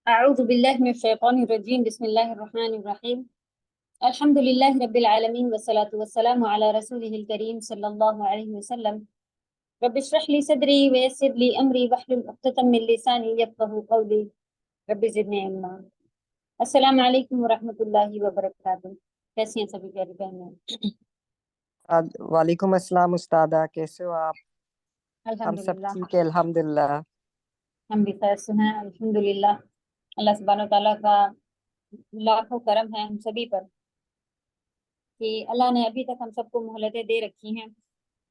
أعوذ بالله من الشيطان الرجيم بسم الله الرحمن الرحيم الحمد لله رب العالمين والصلاة والسلام على رسوله الكريم صلى الله عليه وسلم رب اشرح لي صدري ويسر لي أمري واحلل عقدة من لساني يفقهوا قولي رب زدني علما. السلام علیکم ورحمۃ اللہ وبرکاتہ. کیسی ہیں سبھی پیاری بہنیں؟ وعلیکم السلام استادہ، کیسے ہو آپ؟ ہم سب الحمدللہ، ٹھیک ہے الحمدللہ۔ ہم بھی خیر سے ہیں الحمدللہ۔ اللہ سبحانہ وتعالیٰ کا لاکھوں کرم ہے ہم سبھی پر کہ اللہ نے ابھی تک ہم سب کو مہلتیں دے رکھی ہیں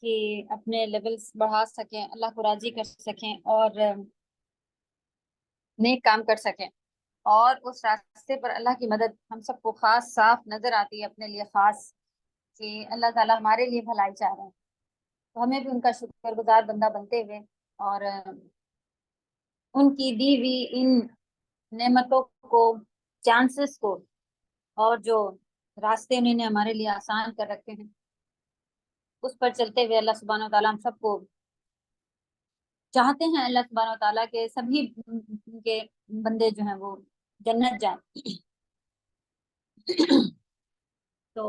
کہ اپنے لیولز بڑھا سکیں، اللہ کو راضی کر سکیں اور نیک کام کر سکیں، اور اس راستے پر اللہ کی مدد ہم سب کو خاص صاف نظر آتی ہے اپنے لیے خاص، کہ اللہ تعالیٰ ہمارے لیے بھلائی چاہ رہے ہیں، تو ہمیں بھی ان کا شکر گزار بندہ بنتے ہوئے اور ان کی دی ہوئی ان نعمتوں کو، چانسز کو، اور جو راستے انہوں نے ہمارے لیے آسان کر رکھے ہیں اس پر چلتے ہوئے اللہ سبحانہ و تعالیٰ ہم سب کو چاہتے ہیں، اللہ سبحانہ و تعالیٰ کے سبھی کے بندے جو ہیں وہ جنت جائیں۔ تو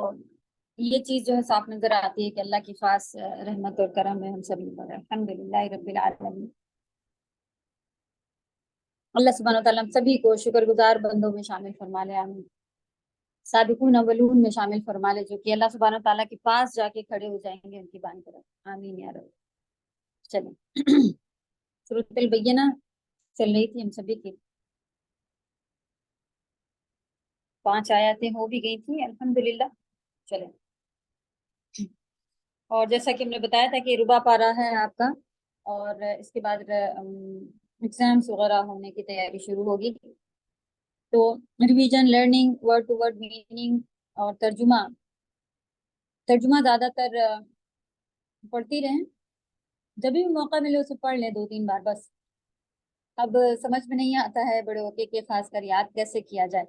یہ چیز جو ہے صاف نظر آتی ہے کہ اللہ کی خاص رحمت اور کرم ہے ہم سبھی پر، الحمدللہ رب العالمین۔ اللہ سبحانہ و تعالیٰ ہم سبھی کو شکر گزار بندوں میں شامل فرما لے، آمین۔ سابقون اولون میں شامل فرما لے، جو کہ اللہ سبحانہ و تعالیٰ کے پاس جا کے کھڑے ہو جائیں گے ان کی بانی طرف، آمین یا رب۔ چلیں سورۃ البینہ چل رہی تھی ہم سبھی کی، 5 آیاتیں ہو بھی گئی تھی الحمدللہ۔ چلیں، اور جیسا کہ ہم نے بتایا تھا کہ ربع پارہ ہے آپ کا، اور اس کے بعد ایگزامس وغیرہ ہونے کی تیاری شروع ہوگی، تو revision, learning, word to word meaning اور ترجمہ زیادہ تر پڑھتی رہیں، جب بھی موقع ملے اسے پڑھ لیں 2-3 بار بس۔ اب سمجھ میں نہیں آتا ہے بڑے ہوکے کہ خاص کر یاد کیسے کیا جائے،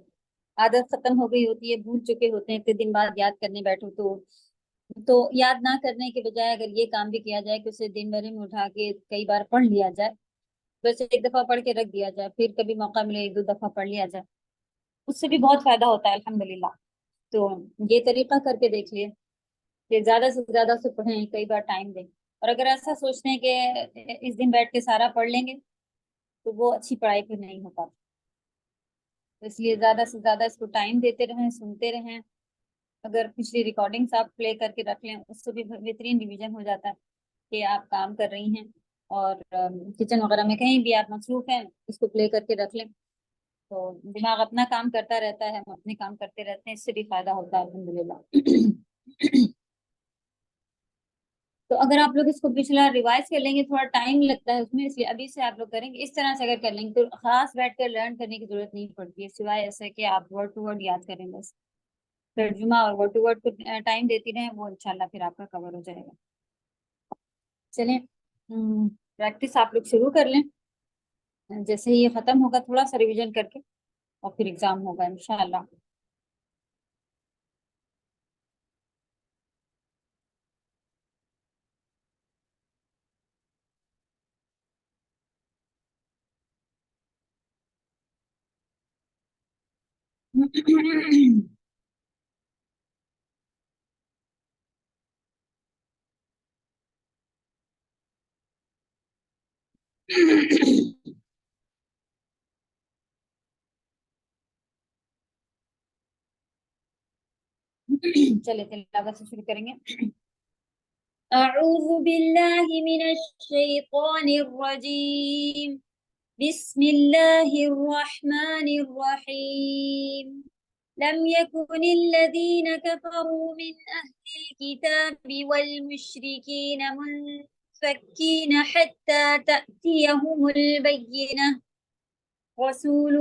عادت ختم ہو گئی ہوتی ہے، بھول چکے ہوتے ہیں، 1 دن بعد یاد کرنے بیٹھو تو یاد نہ کرنے کے بجائے اگر یہ کام بھی کیا جائے کہ اسے دن بھر میں اٹھا کے کئی بار پڑھ لیا جائے، ویسے 1 دفعہ پڑھ کے رکھ دیا جائے، پھر کبھی موقع ملے 1-2 دفعہ پڑھ لیا جائے، اس سے بھی بہت فائدہ ہوتا ہے الحمدللہ۔ تو یہ طریقہ کر کے دیکھ لیے کہ زیادہ سے زیادہ سے پڑھیں، کئی بار ٹائم دیں، اور اگر ایسا سوچتے ہیں کہ اس دن بیٹھ کے سارا پڑھ لیں گے تو وہ اچھی پڑھائی پھر نہیں ہو پاتی، تو اس لیے زیادہ سے زیادہ اس کو ٹائم دیتے رہیں، سنتے رہیں۔ اگر پچھلی ریکارڈنگس آپ پلے کر کے رکھ لیں اس سے بھی بہترین ریویژن ہو جاتا ہے کہ آپ کام کر رہی ہیں، اور کچن وغیرہ میں کہیں بھی آپ مصروف ہیں اس کو پلے کر کے رکھ لیں، تو دماغ اپنا کام کرتا رہتا ہے، ہم اپنے کام کرتے رہتے ہیں، اس سے بھی فائدہ ہوتا ہے الحمدللہ۔ تو اگر آپ لوگ اس کو پچھلا ریوائز کر لیں گے، تھوڑا ٹائم لگتا ہے اس میں، اس لیے ابھی سے آپ لوگ کریں گے اس طرح سے، اگر کر لیں گے تو خاص بیٹھ کر لرن کرنے کی ضرورت نہیں پڑتی ہے، سوائے ایسے کہ آپ ورڈ ٹو ورڈ یاد کریں بس۔ ترجمہ اور ورڈ ٹو ورڈ کو ٹائم دیتی رہیں، وہ انشاءاللہ پھر آپ کا کور ہو جائے گا۔ چلیں پریکٹس آپ لوگ شروع کر لیں، جیسے ہی یہ ختم ہوگا تھوڑا سا ریویژن کر کے اور پھر ایگزام ہوگا انشاءاللہ۔ چلے تلاوت سے شروع کریں گے۔ اعوذ باللہ من الشیطان الرجیم، بسم اللہ الرحمن الرحیم۔ لم يكن الذين كفروا من أهل الكتاب والمشركين منفكين حتى تأتيهم البينة، رسول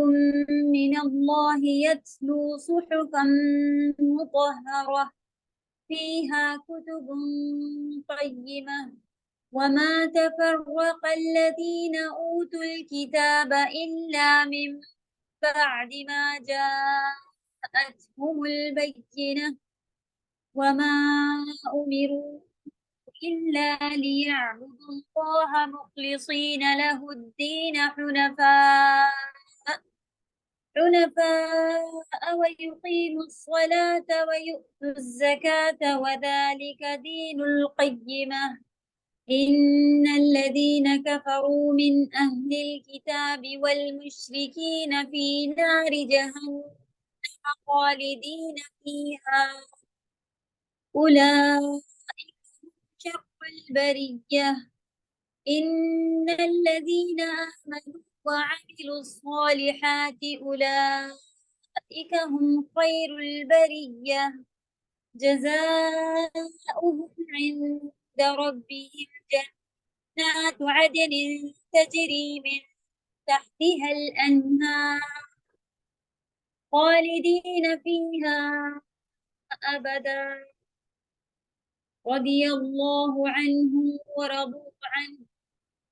من الله يتلو صحفا مطهرة فيها كتب قيمة، وما تفرق الذين أوتوا الكتاب إلا من بعد ما جاءتهم البينة، وما أمروا إلا ليعبدوا الله مخلصين له الدين حنفاء ويقيموا الصلاة ويؤتوا الزكاة وذلك دين القيمة إن الذين كفروا من أهل الكتاب والمشركين في نار جهنم خالدين فيها أولئك شر البرية إن الذين آمنوا وعملوا الصالحات أولئك هم خير البرية جزاؤهم عند ربهم جنات عدن تجري من تحتها الأنهار خالدين فيها أبدا رضي الله عنهم ورضوا عنه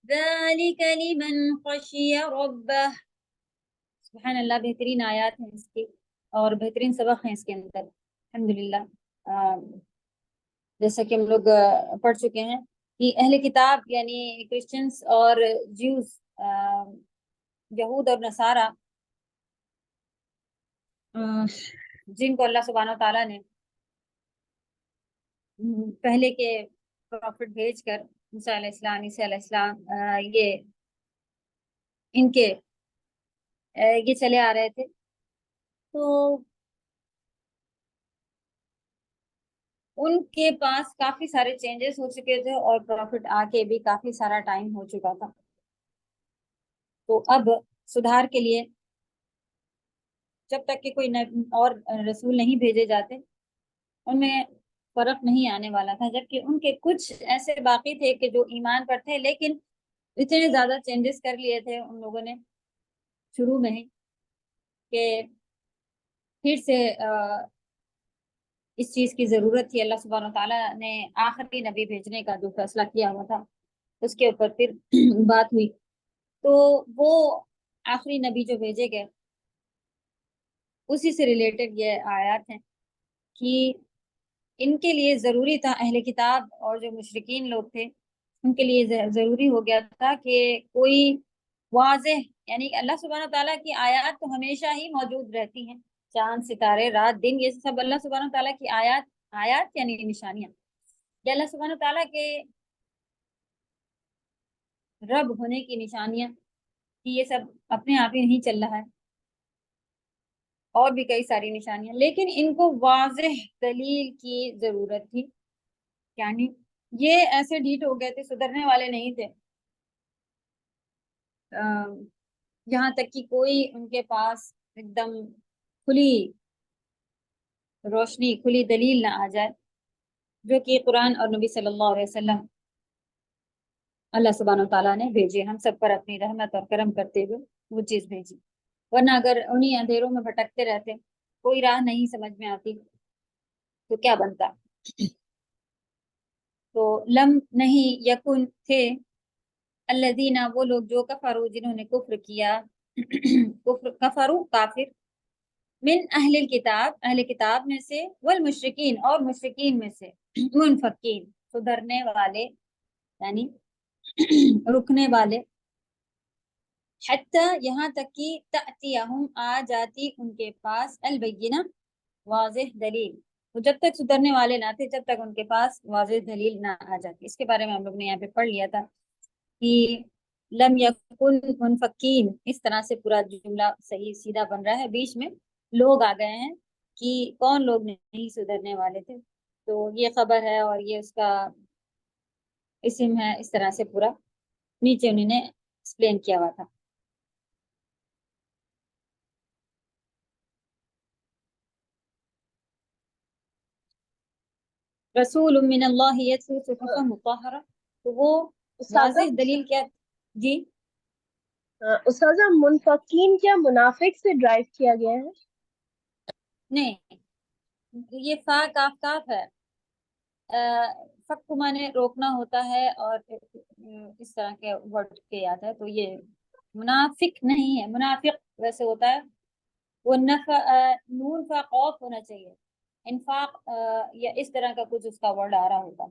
ذلك لمن خشي ربه. سبحان اللہ، بہترین آیات ہیں اس کے اور بہترین سبق ہیں اس کے اندر الحمدللہ۔ جیسا کہ ہم لوگ پڑھ چکے ہیں کہ اہل کتاب یعنی کرسچنز اور جیوز، یہود اور نصارہ، جن کو اللہ سبحانہ و تعالیٰ نے پہلے کے پروفٹ بھیج کر موسیٰ علیہ السلام، عیسیٰ علیہ السلام، یہ چلے آ رہے تھے، تو ان کے پاس کافی سارے چینجز ہو چکے تھے اور پروفٹ آ کے بھی کافی سارا ٹائم ہو چکا تھا۔ تو اب سدھار کے لیے جب تک کہ کوئی اور رسول نہیں بھیجے جاتے ان میں فرق نہیں آنے والا تھا، جبکہ ان کے کچھ ایسے باقی تھے کہ جو ایمان پر تھے، لیکن اتنے زیادہ چینجز کر لیے تھے ان لوگوں نے شروع میں ہی کہ پھر سے اس چیز کی ضرورت تھی۔ اللہ سبحانہ تعالیٰ نے آخری نبی بھیجنے کا جو فیصلہ کیا ہوا تھا اس کے اوپر پھر بات ہوئی، تو وہ آخری نبی جو بھیجے گئے اسی سے ریلیٹڈ یہ آیات ہیں کہ ان کے لیے ضروری تھا، اہل کتاب اور جو مشرکین لوگ تھے ان کے لیے ضروری ہو گیا تھا کہ کوئی واضح، یعنی اللہ سبحانہ تعالیٰ کی آیات تو ہمیشہ ہی موجود رہتی ہیں، چاند ستارے رات دن یہ سب اللہ سبحانہ تعالیٰ کی آیات یعنی نشانیاں، یہ اللہ سبحانہ تعالیٰ کے رب ہونے کی نشانیاں کہ یہ سب اپنے آپ ہی نہیں چل رہا ہے، اور بھی کئی ساری نشانیاں، لیکن ان کو واضح دلیل کی ضرورت تھی، یعنی یہ ایسے ڈھیٹ ہو گئے تھے، سدھرنے والے نہیں تھے، یہاں تک کہ کوئی ان کے پاس ایک دم کھلی روشنی، کھلی دلیل نہ آ جائے، جو کہ قرآن اور نبی صلی اللہ علیہ وسلم اللہ سبحانہ و تعالیٰ نے بھیجے ہم سب پر اپنی رحمت اور کرم کرتے ہوئے وہ چیز بھیجی، ورنہ اگر انہی اندھیروں میں بھٹکتے رہتے، کوئی راہ نہیں سمجھ میں آتی تو کیا بنتا۔ تو لم نہیں یکن تھے، الذین وہ لوگ جو کفروا جنہوں نے کفر کیا، کفروا کافر، من اہل الکتاب اہل کتاب میں سے، والمشرکین اور مشرکین میں سے، منفکین سدھرنے والے یعنی رکنے والے، حتی یہاں تک کہ تأتیہم آ جاتی ان کے پاس البینہ واضح دلیل، تو جب تک سدھرنے والے نہ تھے جب تک ان کے پاس واضح دلیل نہ آ جاتی۔ اس کے بارے میں ہم لوگ نے یہاں پہ پڑھ لیا تھا کہ لم یکن منفکین، اس طرح سے پورا جملہ صحیح سیدھا بن رہا ہے، بیچ میں لوگ آ گئے ہیں کہ کون لوگ نہیں سدھرنے والے تھے، تو یہ خبر ہے اور یہ اس کا اسم ہے، اس طرح سے پورا نیچے انہوں نے ایکسپلین کیا ہوا تھا۔ رسول من اللہ یتلو صحفا مطہرہ، تو وہ واضح دلیل کیا جی؟ استاذہ منفقین کیا منافق سے ڈرائیو کیا گیا ہے؟ نہیں، یہ فا کاف کاف ہے، فق کو مانے روکنا ہوتا ہے اور اس طرح کے ورڈ کے یاد ہے، تو یہ منافق نہیں ہے، منافق ویسے ہوتا ہے وہ نون فا قوف ہونا چاہیے، انفاق یا اس طرح کا کچھ اس کا ورڈ آ رہا ہوتا ہے۔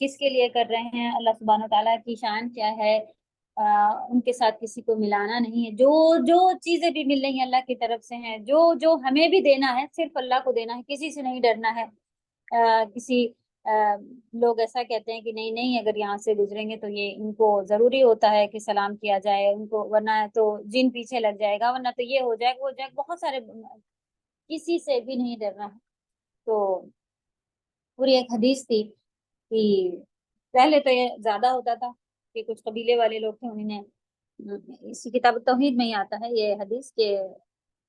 کس کے لیے کر رہے ہیں، اللہ سبحانہ تعالیٰ کی شان کیا ہے، ان کے ساتھ کسی کو ملانا نہیں ہے. جو جو چیزیں بھی مل رہی ہیں اللہ کی طرف سے ہیں، جو جو ہمیں بھی دینا ہے صرف اللہ کو دینا ہے، کسی سے نہیں ڈرنا ہے. کسی لوگ ایسا کہتے ہیں کہ نہیں نہیں، اگر یہاں سے گزریں گے تو یہ ان کو ضروری ہوتا ہے کہ سلام کیا جائے ان کو، ورنہ تو جن پیچھے لگ جائے گا، ورنہ تو یہ ہو جائے گا وہ ہو جائے گا، بہت سارے. کسی سے بھی نہیں ڈرنا ہے. تو پوری ایک حدیث تھی کہ پہلے تو یہ زیادہ ہوتا تھا کہ کچھ قبیلے والے لوگ تھے، انہوں نے، اسی کتاب توحید میں ہی آتا ہے یہ حدیث کہ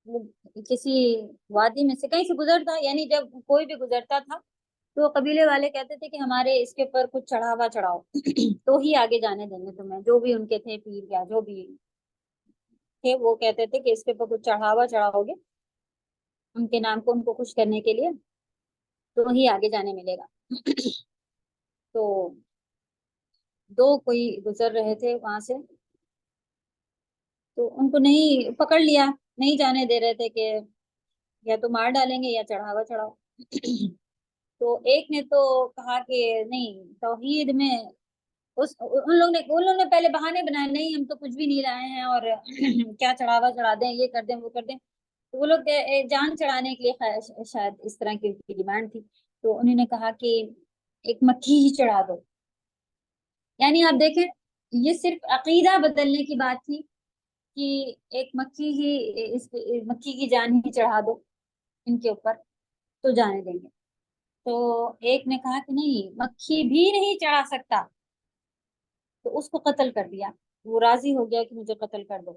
وہ کسی وادی میں سے کہیں سے گزرتا، یعنی جب کوئی بھی گزرتا تھا تو قبیلے والے کہتے تھے کہ ہمارے اس کے اوپر کچھ چڑھاوا چڑھاؤ تو ہی آگے جانے دیں گے تمہیں. جو بھی ان کے تھے پیر یا جو بھی تھے وہ کہتے تھے کہ اس کے اوپر کچھ چڑھاوا چڑھاؤ گے ان کے نام کو، ان کو خوش کرنے کے لیے، تو ہی آگے جانے ملے گا. تو دو کوئی گزر رہے تھے وہاں سے، تو ان کو نہیں پکڑ لیا، نہیں جانے دے رہے تھے کہ یا تو مار ڈالیں گے یا چڑھاوا چڑھاؤ. تو ایک نے تو کہا کہ نہیں، توحید میں ان لوگوں نے پہلے بہانے بنائے، نہیں ہم تو کچھ بھی نہیں لائے ہیں، اور کیا چڑھاوا چڑھا دیں، یہ کر دیں وہ کر دیں. تو وہ لوگ جان چڑھانے کے لیے شاید اس طرح کی ڈیمانڈ تھی. تو انہوں نے کہا کہ ایک مکھی ہی چڑھا دو. یعنی آپ دیکھیں یہ صرف عقیدہ بدلنے کی بات تھی کہ ایک مکھی ہی، مکھی کی جان ہی چڑھا دو ان کے اوپر تو جانے دیں گے. تو ایک نے کہا کہ نہیں، مکھی بھی نہیں چڑھا سکتا، تو اس کو قتل کر دیا. وہ راضی ہو گیا کہ مجھے قتل کر دو.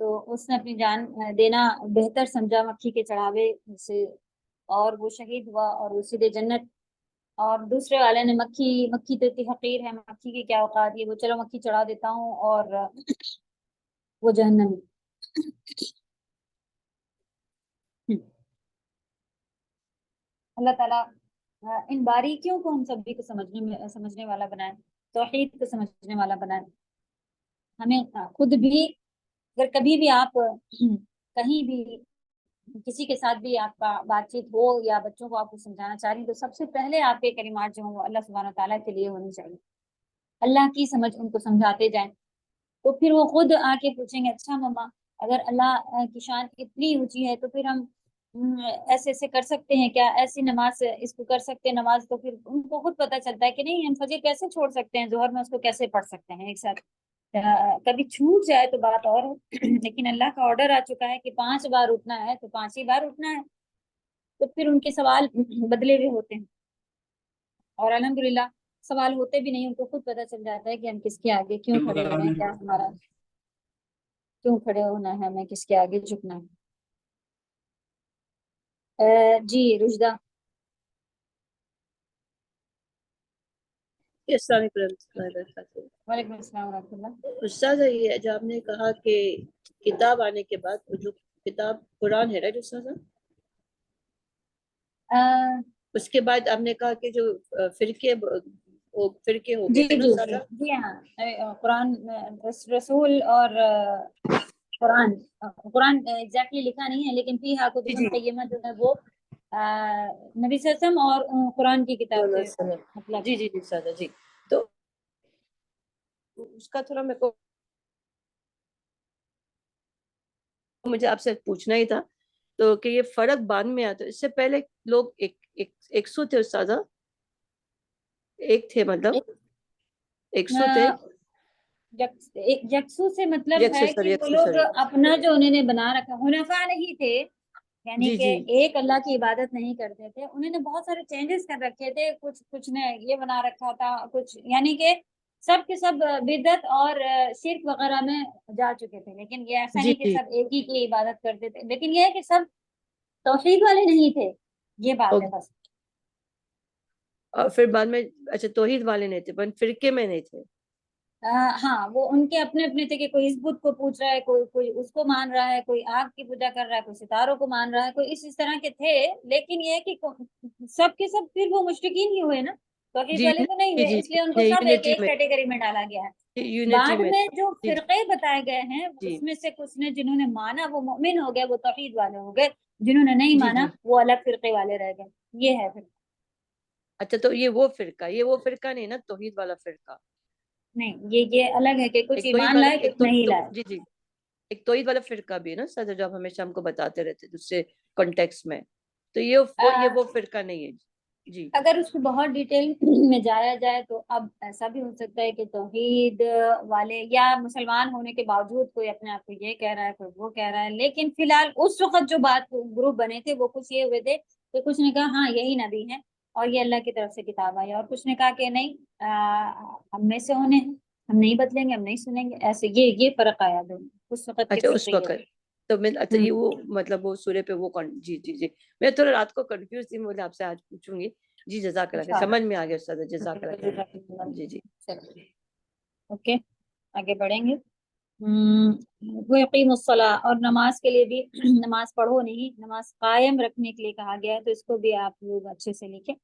تو اس نے اپنی جان دینا بہتر سمجھا مکھی کے چڑھاوے سے، اور وہ شہید ہوا اور وہ سیدھے جنت. اور دوسرے والے نے مکھی تو اتنی حقیر ہے، مکھی کی کیا اوقات، یہ وہ چلو مکھی چڑھا دیتا ہوں، اور وہ جہنمی. اللہ تعالیٰ ان باریکیوں کو ہم سبھی کو سمجھنے والا بنائے، توحید کو سمجھنے والا بنائے. ہمیں خود بھی اگر کبھی بھی آپ کہیں بھی کسی کے ساتھ بھی آپ کا بات چیت ہو یا بچوں کو آپ کو سمجھانا چاہ رہی ہیں، تو سب سے پہلے آپ کے کلمات جو ہوں وہ اللہ سبحانہ تعالیٰ کے لیے ہونی چاہیے. اللہ کی سمجھ ان کو سمجھاتے جائیں، تو پھر وہ خود آ کے پوچھیں گے اچھا مما اگر اللہ کی شان اتنی اونچی ہے تو پھر ہم ایسے ایسے کر سکتے ہیں کیا، ایسی نماز اس کو کر سکتے ہیں نماز. تو پھر ان کو خود پتہ چلتا ہے کہ نہیں، ہم فجر کیسے چھوڑ سکتے ہیں، ظہر میں اس کو کیسے پڑھ سکتے ہیں ایک ساتھ. کبھی چھوٹ جائے تو بات اور ہے، لیکن اللہ کا آرڈر آ چکا ہے کہ 5 بار اٹھنا ہے تو 5 ہی بار اٹھنا ہے. تو پھر ان کے سوال بدلے ہوئے ہوتے ہیں، اور الحمدللہ سوال ہوتے بھی نہیں، ان کو خود پتہ چل جاتا ہے کہ ہم کس کے آگے کیوں کھڑے ہوئے ہیں، کیا ہمارا کیوں کھڑے ہونا ہے، ہمیں کس کے آگے جھکنا ہے. جی رشدہ. السلام علیکم ورحمۃ اللہ وبرکاتہ. وعلیکم السلام ورحمۃ اللہ. استاذ یہ جو آپ نے کہا کہ کتاب آنے کے بعد جو کتاب قرآن ہے رائٹ استاذ، اس کے بعد آپ نے کہا کہ جو فرقے ہو جی گئے نا جی استاذہ. جی ہاں، قرآن رسول اور قرآن ایگزیکٹلی لکھا نہیں ہے، لیکن فیہا کتب قیمہ جو ہے وہ نبی صلی اللہ علیہ وسلم اور قرآن کی کتاب سے مطلب. جی جی جی استاذہ جی. تو اس کا تھوڑا میرے کو مجھے آپ سے پوچھنا ہی تھا تو کہ یہ فرق بعد میں آتا ہے، اس سے پہلے لوگ ایک سو تھے استاذہ، ایک تھے مطلب 100 تھے. یکسو سے مطلب ہے کہ وہ لوگ اپنا جو انہوں نے بنا رکھا، حنفاء نہیں تھے، یعنی جی کہ جی ایک اللہ کی عبادت نہیں کرتے تھے. انہوں نے بہت سارے چینجز کر رکھے تھے، کچھ نے یہ بنا رکھا تھا، کچھ یعنی کہ سب کے سب بدعت اور شرک وغیرہ میں جا چکے تھے. لیکن یہ ایسا جی نہیں کہ جی سب ایک ہی کی عبادت کرتے تھے، لیکن یہ ہے کہ سب توحید والے نہیں تھے، یہ بات ہے بس. اور پھر بعد میں اچھا توحید والے نہیں تھے، پر فرقے میں نہیں تھے. ہاں وہ ان کے اپنے اپنے تھے کہ کوئی اس بت کو پوچھ رہا ہے، کوئی اس کو مان رہا ہے، کوئی آگ کی پوجا کر رہا ہے، کوئی ستاروں کو مان رہا ہے، کوئی اس طرح کے تھے. لیکن یہ کہ سب کے سب پھر وہ مشرکین ہی ہوئے نا، توحید جی والے تو نہیں ہوئے، جی اس لیے ان کو سب ایک یونٹی ایک میں کیٹیگری میں ڈالا گیا ہے. یونٹی بعد میں جو جی فرقے بتائے گئے ہیں جی اس میں سے کچھ نے جنہوں نے مانا وہ مومن ہو گئے، وہ توحید والے ہو گئے، جنہوں نے نہیں جی مانا جی وہ الگ فرقے والے رہ گئے. یہ ہے پھر اچھا تو یہ وہ فرقہ نہیں نا توحید والا فرقہ. نہیں، یہ الگ ہے کہ کچھ ایک توحید ایمان والا لائے کچھ نہیں لائے. جی جی ایک توحید والا فرقہ بھی ہے نا سر جو آپ ہمیشہ ہم کو بتاتے رہتے دوسرے کانٹیکس میں. تو یہ وہ فرقہ نہیں ہے. جی اگر اس کو بہت ڈیٹیل میں جایا جائے تو اب ایسا بھی ہو سکتا ہے کہ توحید والے یا مسلمان ہونے کے باوجود کوئی اپنے آپ کو یہ کہہ رہا ہے کوئی وہ کہہ رہا ہے، لیکن فی الحال اس وقت جو بات گروپ بنے تھے وہ کچھ یہ ہوئے تھے کہ کچھ نے کہا ہاں یہی نبی ہے اور یہ اللہ کی طرف سے کتاب آئی، اور کچھ نے کہا کہ نہیں ہم میں سے ہونے ہیں، ہم نہیں بدلیں گے، ہم نہیں سنیں گے. ایسے یہ فرق آیا دونوں اس وقت کے اچھا اس فقہ. وقت تو میں اچھا یہ وہ مطلب وہ سورے پہ وہ جی جی جی میں تھوڑا رات کو کنفیوز تھی، مجھے آپ سے آج پوچھوں گی. جی جزاک اللہ خیر، سمجھ میں آ گیا استاد جزاک اللہ خیر. جی جی اوکے آگے بڑھیں گے. وہ یقیم الصلاح، اور نماز کے لیے بھی نماز پڑھو نہیں، نماز قائم رکھنے کے لیے کہا گیا ہے، تو اس کو بھی آپ لوگ اچھے سے لکھیں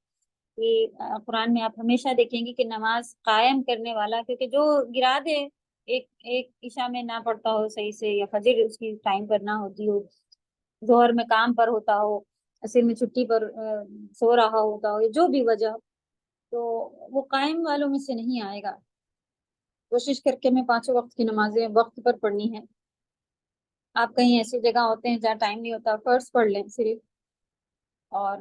کہ قرآن میں آپ ہمیشہ دیکھیں گے کہ نماز قائم کرنے والا، کیونکہ جو گرا دے ایک عشاء میں نہ پڑھتا ہو صحیح سے، یا فجر اس کی ٹائم پر نہ ہوتی ہو، ظہر میں کام پر ہوتا ہو، عصر میں چھٹی پر سو رہا ہوتا ہو، جو بھی وجہ، تو وہ قائم والوں میں سے نہیں آئے گا. کوشش کر کے ہمیں 5 وقت کی نمازیں وقت پر پڑھنی ہے. آپ کہیں ایسی جگہ ہوتے ہیں جہاں ٹائم نہیں ہوتا، فرض پڑھ لیں صرف، اور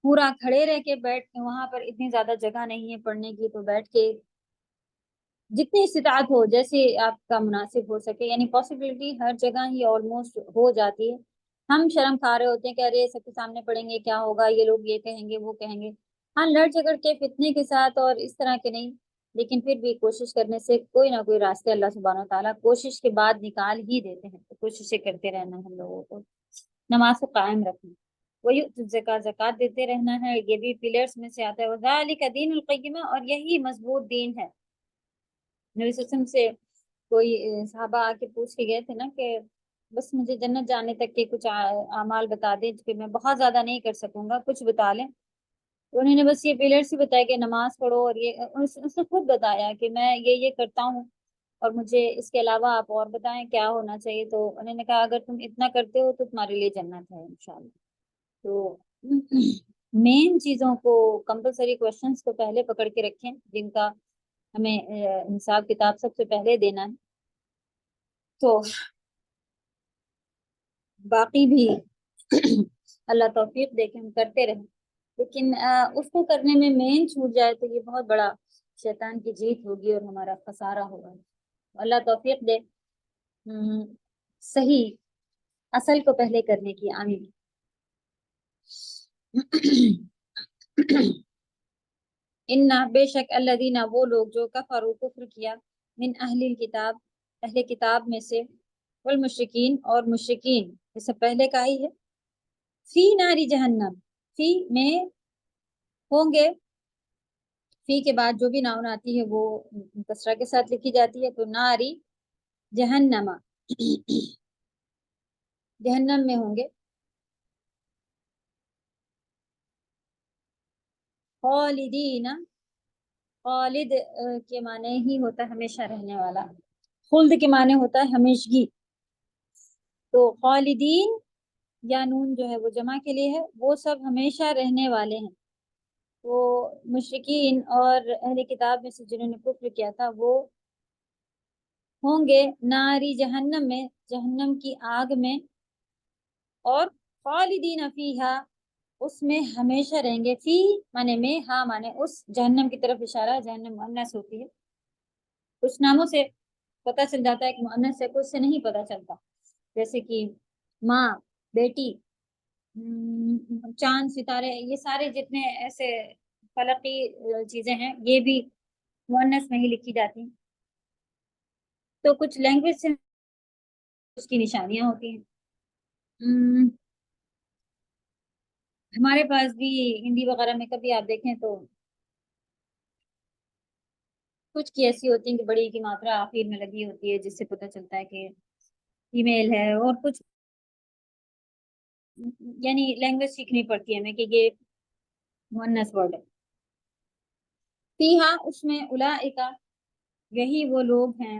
پورا کھڑے رہ کے بیٹھ کے، وہاں پر اتنی زیادہ جگہ نہیں ہے پڑھنے کی، تو بیٹھ کے جتنی استطاعت ہو جیسے آپ کا مناسب ہو سکے، یعنی پاسبلٹی ہر جگہ ہی آلموسٹ ہو جاتی ہے. ہم شرم کھا رہے ہوتے ہیں کہ ارے سب کے سامنے پڑھیں گے کیا ہوگا، یہ لوگ یہ کہیں گے وہ کہیں گے. ہاں لڑ جھگڑ کے فتنے کے ساتھ اور اس طرح کے نہیں، لیکن پھر بھی کوشش کرنے سے کوئی نہ کوئی راستے اللہ سبحانہ و تعالیٰ کوشش کے بعد نکال ہی دیتے ہیں. تو کوششیں کرتے رہنا ہم لوگوں کو، نماز کو قائم رکھنا، وہی زکوٰۃ دیتے رہنا ہے، یہ بھی پلرز میں سے آتا ہے. وَذَلِكَ دِينُ الْقَيِّمَةُ، اور یہی مضبوط دین ہے. نبی صلی اللہ علیہ وسلم سے کوئی صحابہ آ کے پوچھ کے گئے تھے نا کہ بس مجھے جنت جانے تک کے کچھ اعمال بتا دیں کہ میں بہت زیادہ نہیں کر سکوں گا، کچھ بتا لیں. تو انہوں نے بس یہ پلرز ہی بتایا کہ نماز پڑھو، اور یہ اس نے خود بتایا کہ میں یہ کرتا ہوں اور مجھے اس کے علاوہ آپ اور بتائیں کیا ہونا چاہیے. تو انہوں نے کہا اگر تم اتنا کرتے ہو تو تمہارے لیے جنت ہے انشاءاللہ. تو مین چیزوں کو، کمپلسری کوشچنس کو پہلے پکڑ کے رکھیں جن کا ہمیں حساب کتاب سب سے پہلے دینا ہے. تو باقی بھی اللہ توفیق دے کے ہم کرتے رہیں، لیکن اس کو کرنے میں مین چھوٹ جائے تو یہ بہت بڑا شیطان کی جیت ہوگی اور ہمارا خسارہ ہوگا. اللہ توفیق دے صحیح اصل کو پہلے کرنے کی. آمین. انا بے شک الذین، وہ لوگ جو کفروا کفر کیا، من اہل الکتاب، اہل کتاب میں سے، والمشرکین، اور مشرکین، اس سے پہلے کا ہی ہے، فی ناری جہنم، فی میں ہوں گے، فی کے بعد جو بھی ناؤن آتی ہے وہ کسرہ کے ساتھ لکھی جاتی ہے، تو ناری جہنم، جہنم میں ہوں گے، خالدین، خالد کے معنی ہی ہوتا ہے ہمیشہ رہنے والا، خلد کے معنی ہوتا ہے ہمیشگی. تو خالدین یا نون جو ہے وہ جمع کے لیے ہے، وہ سب ہمیشہ رہنے والے ہیں. وہ مشرکین اور اہل کتاب میں سے جنہوں نے کفر کیا تھا وہ ہوں گے ناری جہنم میں، جہنم کی آگ میں، اور خالدین فیہا، اس میں ہمیشہ رہیں گے. فی معنی میں، ہاں معنی اس، جہنم کی طرف اشارہ ہے، جہنم مؤنث ہوتی ہے. کچھ ناموں سے پتہ چل جاتا ہے کہ مؤنث ہے، کچھ سے نہیں پتہ چلتا، جیسے کہ ماں، بیٹی، چاند، ستارے، یہ سارے جتنے ایسے فلکی چیزیں ہیں یہ بھی مؤنث میں ہی لکھی جاتی ہیں. تو کچھ لینگویج سے اس کی نشانیاں ہوتی ہیں. ہمارے پاس بھی ہندی وغیرہ میں کبھی آپ دیکھیں تو کچھ کی ایسی ہوتی ہیں کہ بڑی کی ماترا آخر میں لگی ہوتی ہے، جس سے پتہ چلتا ہے کہ فیمیل ہے، اور کچھ یعنی لینگویج سیکھنی پڑتی ہے ہمیں کہ یہ مؤنث ورڈ ہے. فیہا، اس میں، اولئک، یہی وہ لوگ ہیں،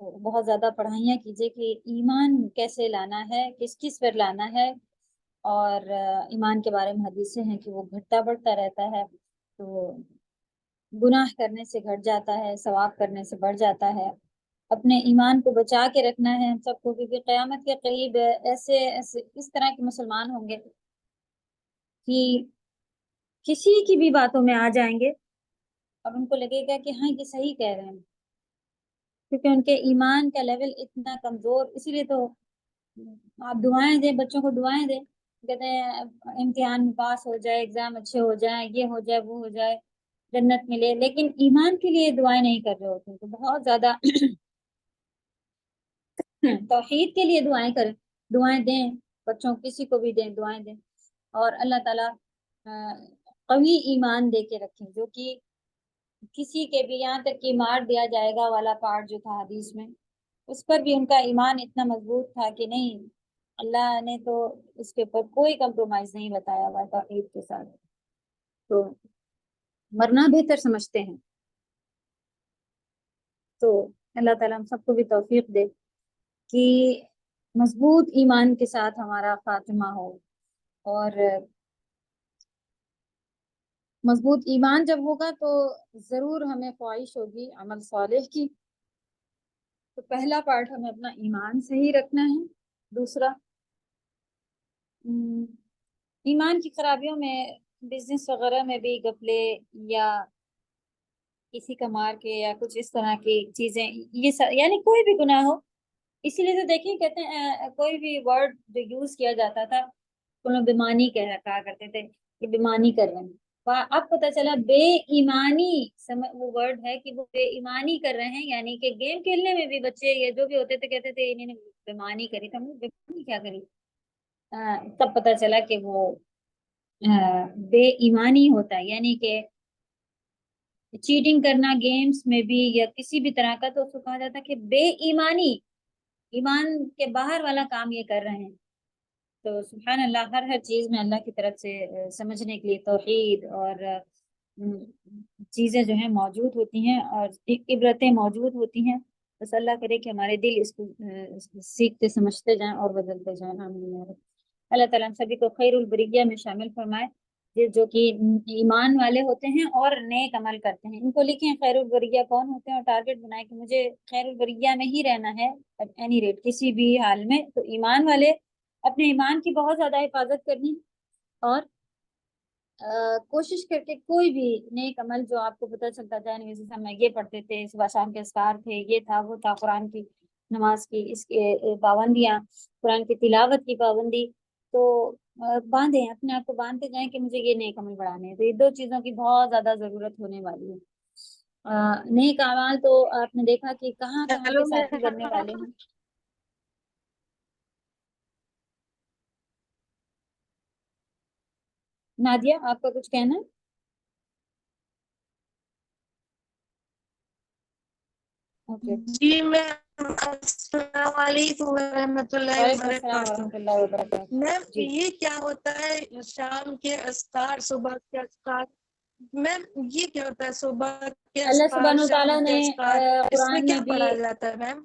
تو بہت زیادہ پڑھائیاں کیجیے کہ ایمان کیسے لانا ہے، کس کس پر لانا ہے، اور ایمان کے بارے میں حدیثیں ہیں کہ وہ گھٹتا بڑھتا رہتا ہے، تو گناہ کرنے سے گھٹ جاتا ہے، ثواب کرنے سے بڑھ جاتا ہے۔ اپنے ایمان کو بچا کے رکھنا ہے ہم سب کو، کیونکہ قیامت کے قریب ایسے اس طرح کے مسلمان ہوں گے کہ کسی کی بھی باتوں میں آ جائیں گے اور ان کو لگے گا کہ ہاں یہ صحیح کہہ رہے ہیں، کیونکہ ان کے ایمان کا لیول اتنا کمزور۔ اسی لیے تو آپ دعائیں دیں، بچوں کو دعائیں دیں، کہتے ہیں امتحان میں پاس ہو جائے، ایگزام اچھے ہو جائیں، یہ ہو جائے وہ ہو جائے، جنت ملے، لیکن ایمان کے لیے دعائیں نہیں کر رہے ہوتے، تو بہت زیادہ توحید کے لیے دعائیں کریں، دعائیں دیں، بچوں کسی کو بھی دیں، دعائیں دیں، اور اللہ تعالیٰ قوی ایمان دے کے رکھیں، جو کہ کسی کے بھی، یہاں تک کہ مار دیا جائے گا والا پارٹ جو تھا حدیث میں، اس پر بھی ان کا ایمان اتنا مضبوط تھا کہ نہیں، اللہ نے تو اس کے اوپر کوئی کمپرومائز نہیں بتایا ہوا توحید کے ساتھ، تو مرنا بہتر سمجھتے ہیں۔ تو اللہ تعالیٰ ہم سب کو بھی توفیق دے کہ مضبوط ایمان کے ساتھ ہمارا خاتمہ ہو، اور مضبوط ایمان جب ہوگا تو ضرور ہمیں خواہش ہوگی عمل صالح کی۔ تو پہلا پارٹ ہمیں اپنا ایمان صحیح رکھنا ہے۔ دوسرا، ایمان کی خرابیوں میں بزنس وغیرہ میں بھی غفلے یا کسی کا مار کے یا کچھ اس طرح کی چیزیں، یہ یعنی کوئی بھی گناہ ہو، اسی لیے تو دیکھیں کہتے ہیں کوئی بھی ورڈ جو یوز کیا جاتا تھا، بیمانی کہا کرتے تھے کہ بیمانی کر رہے ہیں، اب پتہ چلا بے ایمانی وہ ورڈ ہے کہ وہ بے ایمانی کر رہے ہیں، یعنی کہ گیم کھیلنے میں بھی بچے یا جو بھی ہوتے تھے کہتے تھے انہوں نے بیمانی کری، تو ہم نے بیمانی کیا کری، تب پتہ چلا کہ وہ بے ایمانی ہوتا ہے، یعنی کہ چیٹنگ کرنا گیمز میں بھی یا کسی بھی طرح کا، تو اس کو کہا جاتا ہے کہ بے ایمانی، ایمان کے باہر والا کام یہ کر رہے ہیں۔ تو سبحان اللہ، ہر چیز میں اللہ کی طرف سے سمجھنے کے لیے توحید اور چیزیں جو ہیں موجود ہوتی ہیں، اور عبرتیں موجود ہوتی ہیں، بس اللہ کرے کہ ہمارے دل اس کو سیکھتے سمجھتے جائیں اور بدلتے جائیں۔ آمین۔ اللہ تعالیٰ ہم سبھی کو خیر البریہ میں شامل فرمائے، جو کہ ایمان والے ہوتے ہیں اور نیک عمل کرتے ہیں۔ ان کو لکھیں خیر البریہ کون ہوتے ہیں، اور ٹارگٹ بنائیں کہ مجھے خیر البریہ میں ہی رہنا ہے اینی ریٹ، کسی بھی حال میں۔ تو ایمان والے اپنے ایمان کی بہت زیادہ حفاظت کرنی، اور کوشش کر کے کوئی بھی نیک عمل جو آپ کو پتہ چلتا جائے، نبی صلی اللہ علیہ وسلم یہ پڑھتے تھے، صبح شام کے اذکار تھے، یہ تھا وہ تھا، قرآن کی نماز کی اس کے پابندیاں، قرآن کی تلاوت کی پابندی، تو باندھیں، اپنے آپ کو باندھتے جائیں کہ مجھے یہ نیک عمل بڑھانے ہیں۔ تو یہ دو چیزوں کی بہت زیادہ ضرورت ہونے والی ہے۔ نیک اعمال تو آپ نے دیکھا کہ کہاں کہاں کے ساتھی بننے والے ہیں۔ نادیہ، آپ کا کچھ کہنا ہے؟ اوکے، جی میم، السلام علیکم ورحمۃ اللہ وعلیکم السلام وبرکاتہ۔ ورحمۃ اللہ وبرکاتہ۔ میم جی، یہ کیا ہوتا ہے شام کے اذکار، صبح کے اذکار؟ میم یہ کیا ہوتا ہے صبح کے اللہ اذکار، سبحانہ و تعالیٰ شام کے نے اذکار؟ اس میں قرآن میں کیا بھی، پڑھا جاتا ہے میم؟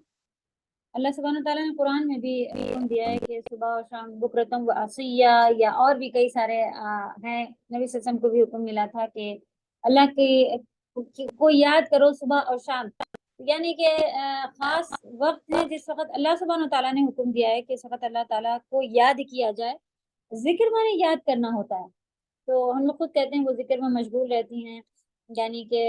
اللہ سبحانہ و تعالیٰ نے قرآن میں بھی حکم دیا ہے کہ صبح اور شام بکرتم و عشیہ، یا اور بھی کئی سارے ہیں، نبی صلی اللہ علیہ وسلم کو بھی حکم ملا تھا کہ اللہ کو یاد کرو صبح اور شام، یعنی کہ خاص وقت ہے جس وقت اللہ سبحانہ و تعالیٰ نے حکم دیا ہے کہ اس وقت اللہ تعالیٰ کو یاد کیا جائے۔ ذکر مانے یاد کرنا ہوتا ہے، تو ہم لوگ خود کہتے ہیں وہ ذکر میں مشغول رہتی ہیں، یعنی کہ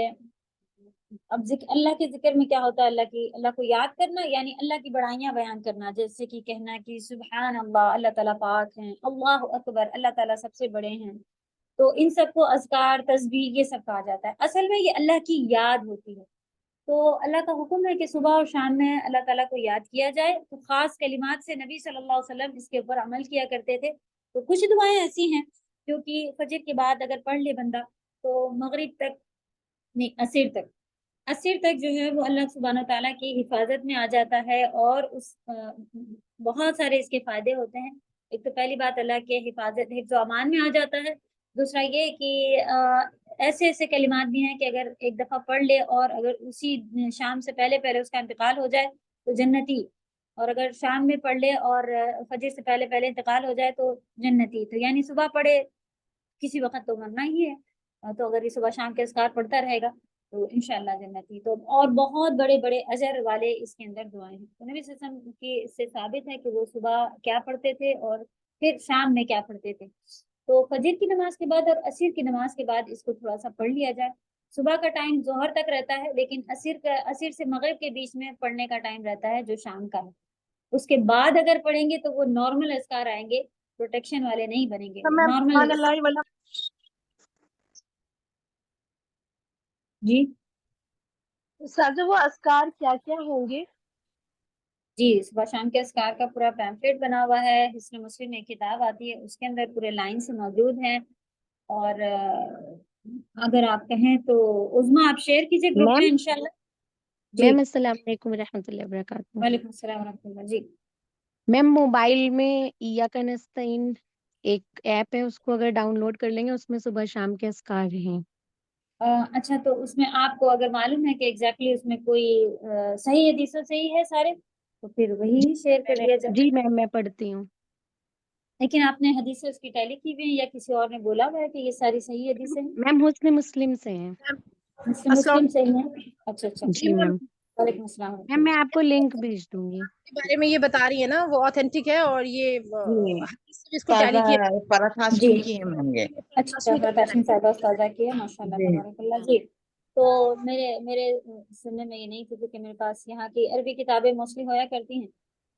اب اللہ کے ذکر میں کیا ہوتا ہے، اللہ کو یاد کرنا، یعنی اللہ کی بڑائیاں بیان کرنا، جیسے کہ کہنا کہ سبحان اللہ، اللہ تعالیٰ پاک ہیں، اللہ اکبر، اللہ تعالیٰ سب سے بڑے ہیں، تو ان سب کو اذکار، تسبیح، یہ سب کہا جاتا ہے۔ اصل میں یہ اللہ کی یاد ہوتی ہے، تو اللہ کا حکم ہے کہ صبح اور شام میں اللہ تعالیٰ کو یاد کیا جائے، تو خاص کلمات سے نبی صلی اللہ علیہ وسلم اس کے اوپر عمل کیا کرتے تھے۔ تو کچھ دعائیں ایسی ہیں جو کہ فجر کے بعد اگر پڑھ لے بندہ تو مغرب تک، نہیں، عصر تک جو ہے وہ اللہ سبحانہ تعالیٰ کی حفاظت میں آ جاتا ہے، اور بہت سارے اس کے فائدے ہوتے ہیں۔ ایک تو پہلی بات اللہ کے حفظ و امان میں آ جاتا ہے، دوسرا یہ کہ ایسے ایسے کلمات بھی ہیں کہ اگر ایک دفعہ پڑھ لے اور اگر اسی شام سے پہلے اس کا انتقال ہو جائے تو جنتی، اور اگر شام میں پڑھ لے اور فجر سے پہلے پہلے انتقال ہو جائے تو جنتی. تو یعنی صبح پڑھے کسی وقت تو مرنا ہی ہے، تو اگر یہ صبح شام کے اذکار پڑھتا رہے گا تو انشاءاللہ جنتی. تو اور بہت بڑے بڑے اجر والے اس کے اندر دعائیں ہیں. تو نبی صلی اللہ علیہ وسلم کی اس سے ثابت ہے کہ وہ صبح کیا پڑھتے تھے اور پھر شام میں کیا پڑھتے تھے. تو فجر کی نماز کے بعد اور عصر کی نماز کے بعد اس کو تھوڑا سا پڑھ لیا جائے. صبح کا ٹائم ظہر تک رہتا ہے، لیکن عصر سے مغرب کے بیچ میں پڑھنے کا ٹائم رہتا ہے جو شام کا ہے. اس کے بعد اگر پڑھیں گے تو وہ نارمل اذکار آئیں گے، پروٹیکشن والے نہیں بنیں گے، نارمل. جی استاذہ وہ اذکار کیا کیا ہوں گے؟ جی صبح شام کے اذکار کا پورا پیمفلیٹ بنا ہوا ہے، حسن مسلم میں کتاب آتی ہے، اس کے اندر پورے لائن سے موجود ہیں. اور اگر آپ کہیں تو عظما آپ شیئر کیجئے گروپ میں میم انشاءاللہ. جی میم السلام علیکم ورحمۃ اللہ وبرکاتہ. وعلیکم السلام ورحمۃ اللہ. جی میم موبائل میں ایاک نستعین ایک ایپ ہے، اس کو اگر ڈاؤن لوڈ کر لیں گے اس میں صبح شام کے اذکار ہیں. اچھا، تو اس میں آپ کو اگر معلوم ہے کہ ایگزیکٹلی اس میں کوئی صحیح حدیثوں سے ہی ہے سارے، تو پھر وہی شیئر کر دیا جائے. جی میم میں پڑھتی ہوں. لیکن آپ نے حدیثیں اس کی ٹیلی کی ہوئی ہیں یا کسی اور نے بولا ہوا ہے کہ یہ ساری صحیح حدیثیں ہیں؟ میم حسن مسلم سے ہیں. مسلم سے ہی ہیں. اچھا اچھا. جی میم. وعلیکم السلام ورحمۃ میم میں اللہ. آپ کو لنک بھیج دوں گی. کے بارے میں یہ بتا رہی ہے نا وہ آتھینٹک ہے، اور یہ جی حدیث سے جس کو ٹیلی کیا فرات ہاشمی کی ہیں میم یہ. اچھا فراتاشمی صاحبہ استاذہ کی ہے، ماشاء اللہ جی تبارک اللہ. جی تو میرے سننے میں یہ نہیں تھی کہ میرے پاس یہاں کی عربی کتابیں موسٹلی ہویا کرتی ہیں،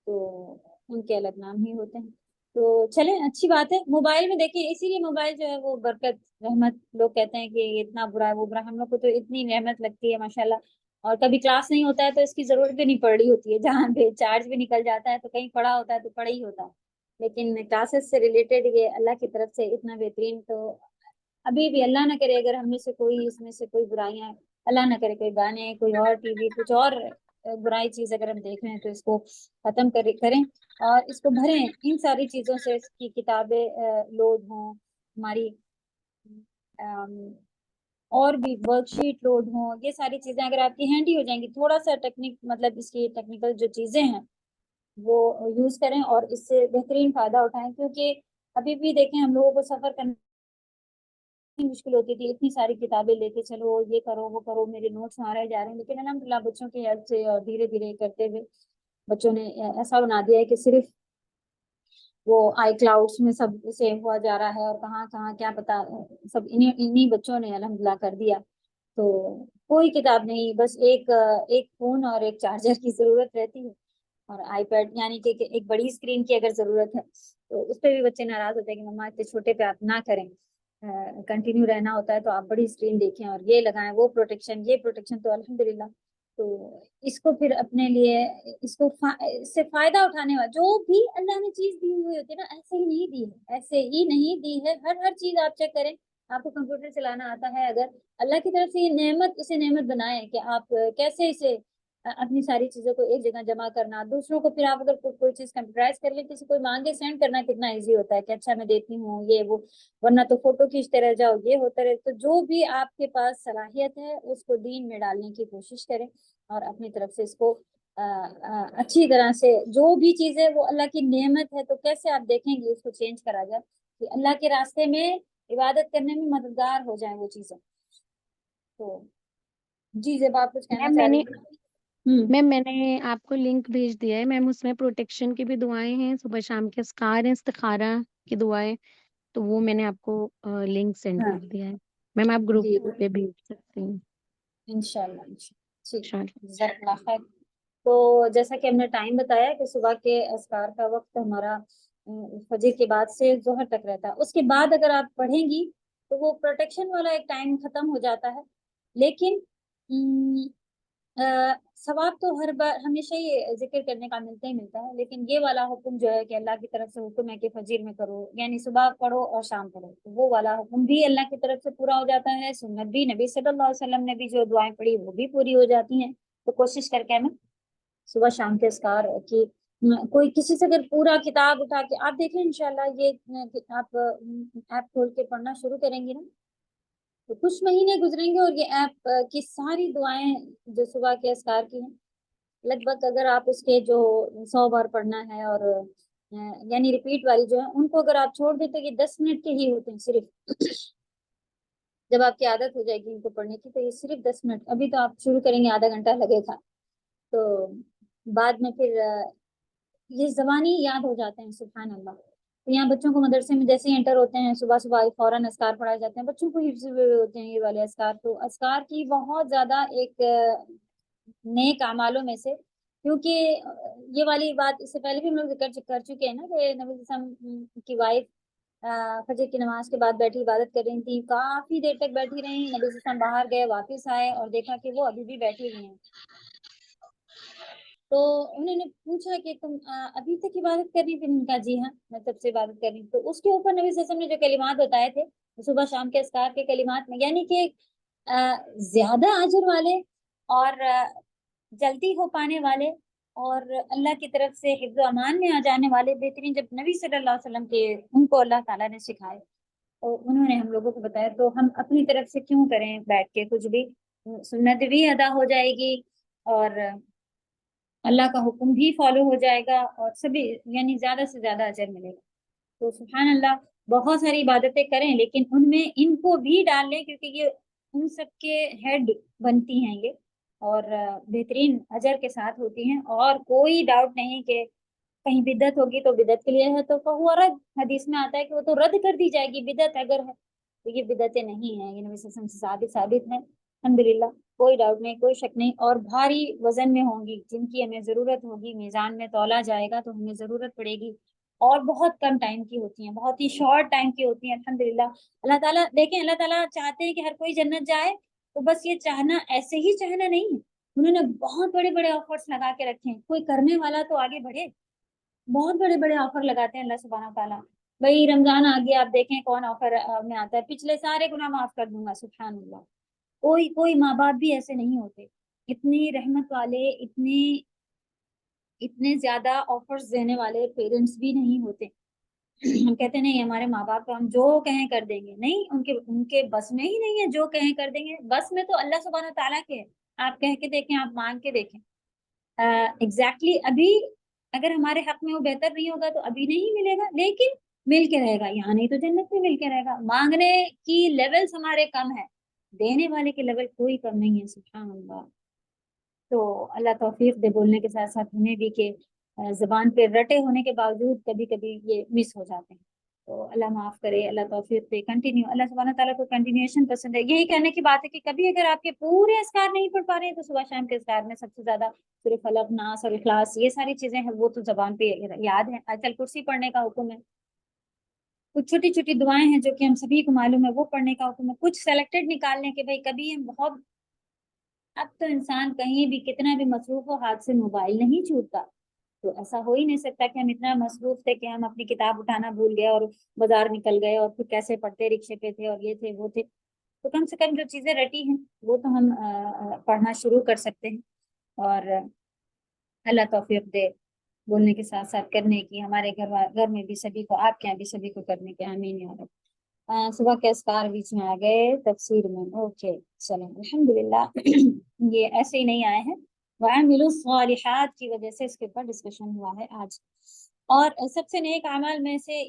تو ان کے الگ نام ہی ہوتے ہیں. تو چلیں اچھی بات ہے. موبائل میں دیکھیں، اسی لیے موبائل جو ہے وہ برکت رحمت، لوگ کہتے ہیں کہ یہ اتنا برا ہے وہ برا، ہم لوگ کو تو اتنی رحمت لگتی ہے ماشاءاللہ. اور کبھی کلاس نہیں ہوتا ہے تو اس کی ضرورت بھی نہیں پڑ رہی ہوتی ہے، جہاں پہ چارج بھی نکل جاتا ہے تو کہیں پڑا ہوتا ہے تو پڑا ہی ہوتا ہے. لیکن کلاسز سے ریلیٹڈ یہ اللہ کی طرف سے اتنا بہترین، تو ابھی بھی اللہ نہ کرے اگر ہم میں سے کوئی اس میں سے کوئی برائیاں، اللہ نہ کرے کوئی گانے، کوئی اور ٹی وی، کچھ اور برائی چیز اگر ہم دیکھ رہے ہیں تو اس کو ختم کریں اور اس کو بھریں ان ساری چیزوں سے کی کتابیں لوڈ ہوں ہماری، اور بھی ورک شیٹ لوڈ ہوں. یہ ساری چیزیں اگر آپ کی ہینڈی ہو جائیں گی، تھوڑا سا مطلب اس کی ٹیکنیکل جو چیزیں ہیں وہ یوز کریں اور اس سے بہترین فائدہ اٹھائیں. کیونکہ ابھی بھی دیکھیں ہم لوگوں کو سفر کرنا مشکل ہوتی تھی، اتنی ساری کتابیں لے کے چلو، یہ کرو وہ کرو، میرے نوٹس وہاں رہ جا رہے ہیں. لیکن الحمدللہ بچوں کی ہیلپ سے اور دھیرے دھیرے کرتے ہوئے بچوں نے ایسا بنا دیا ہے کہ صرف وہ آئی کلاؤڈس میں سب سیو ہوا جا رہا ہے، اور کہاں کہاں کیا پتا سب انہی بچوں نے الحمدللہ کر دیا. تو کوئی کتاب نہیں، بس ایک فون اور ایک چارجر کی ضرورت رہتی ہے، اور آئی پیڈ، یعنی کہ ایک بڑی اسکرین کی اگر ضرورت ہے تو اس پہ بھی بچے ناراض ہوتے ہیں کہ مما اتنے چھوٹے پہ آپ نہ کریں، کنٹینیو رہنا ہوتا ہے تو آپ بڑی اسکرین دیکھیں اور یہ لگائیں، وہ پروٹیکشن یہ پروٹیکشن. تو الحمدللہ تو اس کو پھر اپنے لیے اس سے فائدہ اٹھانے والا، جو بھی اللہ نے چیز دی ہوئی ہوتی ہے نا، ایسے ہی نہیں دی ہے، ایسے ہی نہیں دی ہے. ہر چیز آپ چیک کریں، آپ کو کمپیوٹر چلانا آتا ہے، اگر اللہ کی طرف سے یہ نعمت، اسے نعمت بنائیں کہ آپ کیسے اسے اپنی ساری چیزوں کو ایک جگہ جمع کرنا، دوسروں کو پھر آپ اگر کوئی چیز کمپیوٹرائز کر لیں، کسی کوئی مانگے سینڈ کرنا کتنا ایزی ہوتا ہے کہ اچھا میں دیتی ہوں یہ وہ، ورنہ تو فوٹو کھینچتے رہ جاؤ، یہ ہوتا رہے. تو جو بھی آپ کے پاس صلاحیت ہے اس کو دین میں ڈالنے کی کوشش کریں اور اپنی طرف سے اس کو اچھی طرح سے، جو بھی چیز ہے وہ اللہ کی نعمت ہے، تو کیسے آپ دیکھیں گے اس کو چینج کرا جائے کہ اللہ کے راستے میں عبادت کرنے میں مددگار ہو جائیں وہ چیزیں. تو جی جب آپ کچھ کہنا چاہ رہی ہیں. میم میں نے آپ کو لنک بھیج دیا ہے میم، اس میں پروٹیکشن کی بھی دعائیں ہیں، صبح شام کے اذکار ہیں، استخارہ کی دعائیں، تو وہ میں نے آپ کو لنک سینڈ کر دیا ہے میم، آپ گروپ جی پہ بھیج سکتے ہیں انشاءاللہ. ٹھیک، انشاءاللہ. جزاک اللہ خیر. تو جیسا کہ ہم نے ٹائم بتایا کہ صبح کے اذکار کا وقت ہمارا فجر کے بعد سے ظہر تک رہتا ہے. اس کے بعد اگر آپ پڑھیں گی تو وہ پروٹیکشن والا ایک ٹائم ختم ہو جاتا ہے، لیکن ثواب تو ہر بار ہمیشہ یہ ذکر کرنے کا ملتا ہی ملتا ہے. لیکن یہ والا حکم جو ہے کہ اللہ کی طرف سے حکم ہے کہ فجر میں کرو، یعنی صبح پڑھو اور شام پڑھو، تو وہ والا حکم بھی اللہ کی طرف سے پورا ہو جاتا ہے. سنت بھی، نبی صلی اللہ علیہ وسلم نے بھی جو دعائیں پڑھی وہ بھی پوری ہو جاتی ہیں. تو کوشش کر کے ہمیں صبح شام کے اذکار کی، کوئی کسی سے اگر پورا کتاب اٹھا کے آپ دیکھیں انشاءاللہ، یہ آپ ایپ کھول کے پڑھنا شروع کریں گی نا تو کچھ مہینے گزریں گے اور یہ ایپ کی ساری دعائیں جو صبح کے اذکار کی ہیں لگ بھگ اگر آپ اس کے جو 100 بار پڑھنا ہے اور یعنی ریپیٹ والی جو ہے ان کو اگر آپ چھوڑ دیں تو یہ 10 منٹ کے ہی ہوتے ہیں صرف. جب آپ کی عادت ہو جائے گی ان کو پڑھنے کی تو یہ صرف 10 منٹ. ابھی تو آپ شروع کریں گے آدھا گھنٹہ لگے گا, تو بعد میں پھر یہ زبانی یاد ہو جاتے ہیں. سبحان اللہ. تو یہاں بچوں کو مدرسے میں جیسے ہی انٹر ہوتے ہیں صبح صبح فوراً اذکار پڑھائے جاتے ہیں, بچوں کو حفظ ہوئے ہوتے ہیں یہ والے اذکار. تو اذکار کی بہت زیادہ ایک نیک اعمالوں میں سے, کیونکہ یہ والی بات اس سے پہلے بھی ہم لوگ ذکر کر چکے ہیں نا کہ نبی صلی اللہ علیہ وسلم کی وائف فجر کی نماز کے بعد بیٹھی عبادت کر رہی تھی, کافی دیر تک بیٹھی رہی. نبی صلی اللہ علیہ وسلم باہر گئے, واپس آئے اور دیکھا کہ وہ ابھی بھی بیٹھی ہوئی ہیں. تو انہوں نے پوچھا کہ تم ابھی تک عبادت کر رہی تھی؟ ان کا جی ہاں میں تب سے عبادت کر رہی ہوں. تو اس کے اوپر نبی صلی اللہ علیہ وسلم نے جو کلمات بتائے تھے صبح شام کے اذکار کے کلمات میں, یعنی کہ زیادہ اجر والے اور جلدی ہو پانے والے اور اللہ کی طرف سے حفظ و امان میں آ جانے والے بہترین جب نبی صلی اللہ علیہ وسلم کے ان کو اللہ تعالیٰ نے سکھائے تو انہوں نے ہم لوگوں کو بتایا, تو ہم اپنی طرف سے کیوں کریں بیٹھ کے کچھ بھی. سنت بھی ادا ہو جائے گی اور اللہ کا حکم بھی فالو ہو جائے گا اور سبھی یعنی زیادہ سے زیادہ اجر ملے گا. تو سبحان اللہ بہت ساری عبادتیں کریں لیکن ان میں ان کو بھی ڈال لیں کیونکہ یہ ان سب کے ہیڈ بنتی ہیں یہ اور بہترین اجر کے ساتھ ہوتی ہیں. اور کوئی ڈاؤٹ نہیں کہ کہیں بدعت ہوگی تو بدعت کے لیے ہے تو وہ رد, حدیث میں آتا ہے کہ وہ تو رد کر دی جائے گی بدعت اگر ہے تو یہ بدعتیں نہیں ہیں, یہ نبی صلی اللہ علیہ وسلم سے ثابت ہے الحمدللہ, کوئی ڈاؤٹ نہیں کوئی شک نہیں. اور بھاری وزن میں ہوں گی جن کی ہمیں ضرورت ہوگی, میزان میں تولا جائے گا تو ہمیں ضرورت پڑے گی, اور بہت کم ٹائم کی ہوتی ہیں, بہت ہی شارٹ ٹائم کی ہوتی ہیں الحمدللہ. اللہ تعالیٰ دیکھیں اللہ تعالیٰ چاہتے ہیں کہ ہر کوئی جنت جائے, تو بس یہ چاہنا ایسے ہی چاہنا نہیں ہے, انہوں نے بہت بڑے بڑے آفرز لگا کے رکھے ہیں. کوئی کرنے والا تو آگے بڑھے, بہت بڑے بڑے آفر لگاتے ہیں اللہ سبحانہ تعالیٰ. بھائی رمضان آ گیا, آپ دیکھیں کون آفر میں آتا ہے, پچھلے سارے گناہ معاف کر دوں گا. سبحان اللہ. کوئی ماں باپ بھی ایسے نہیں ہوتے, اتنی رحمت والے اتنے زیادہ آفرز دینے والے پیرنٹس بھی نہیں ہوتے. ہم کہتے نہیں ہمارے ماں باپ کو ہم جو کہیں کر دیں گے, نہیں, ان کے بس میں ہی نہیں ہے جو کہیں کر دیں گے. بس میں تو اللہ سبحانہ تعالیٰ کے ہے. آپ کہہ کے دیکھیں, آپ مانگ کے دیکھیں. ایگزیکٹلی ابھی اگر ہمارے حق میں وہ بہتر نہیں ہوگا تو ابھی نہیں ملے گا, لیکن مل کے رہے گا. یہاں نہیں تو جنت میں مل کے رہے گا. مانگنے کی لیولز ہمارے کم ہے, دینے والے کے لیول کوئی کم نہیں ہے. سبحان اللہ. تو اللہ توفیق دے بولنے کے ساتھ ساتھ ہمیں بھی کہ زبان پہ رٹے ہونے کے باوجود کبھی کبھی یہ مس ہو جاتے ہیں. تو اللہ معاف کرے, اللہ توفیق دے. کنٹینیو, اللہ سبحانہ تعالیٰ کو کنٹینیوشن پسند ہے. یہی کہنے کی بات ہے کہ کبھی اگر آپ کے پورے اذکار نہیں پڑھ پا رہے ہیں تو صبح شام کے اذکار میں سب سے زیادہ سورہ فلق, ناس اور اخلاص, یہ ساری چیزیں ہیں وہ تو زبان پہ یاد ہیں. آیت الکرسی پڑھنے کا حکم ہے. کچھ چھوٹی چھوٹی دعائیں ہیں جو کہ ہم سبھی کو معلوم ہے, وہ پڑھنے کا حکم ہے. کچھ سلیکٹڈ نکالنے کے بھائی کبھی ہم بہت, اب تو انسان کہیں بھی کتنا بھی مصروف ہو ہاتھ سے موبائل نہیں چھوٹتا. تو ایسا ہو ہی نہیں سکتا کہ ہم اتنا مصروف تھے کہ ہم اپنی کتاب اٹھانا بھول گئے اور بازار نکل گئے اور پھر کیسے پڑھتے, رکشے پہ تھے اور یہ تھے وہ تھے. تو کم سے کم جو چیزیں رٹی ہیں وہ تو ہم پڑھنا شروع کر سکتے ہیں. اور اللہ توفیق دے بولنے کے ساتھ ساتھ کرنے کی, ہمارے گھر میں بھی سبھی کو, آپ کے یہاں بھی سبھی کو کرنے کے. آمین یا رب. صبح کے اذکار بیچ میں آ گئے تفسیر میں. اوکے چلیں الحمدللہ. یہ ایسے ہی نہیں آئے ہیں, وَعَمِلُوا الصَّالِحَاتِ کی وجہ سے اس کے اوپر ڈسکشن ہوا ہے آج. اور سب سے نیک اعمال میں سے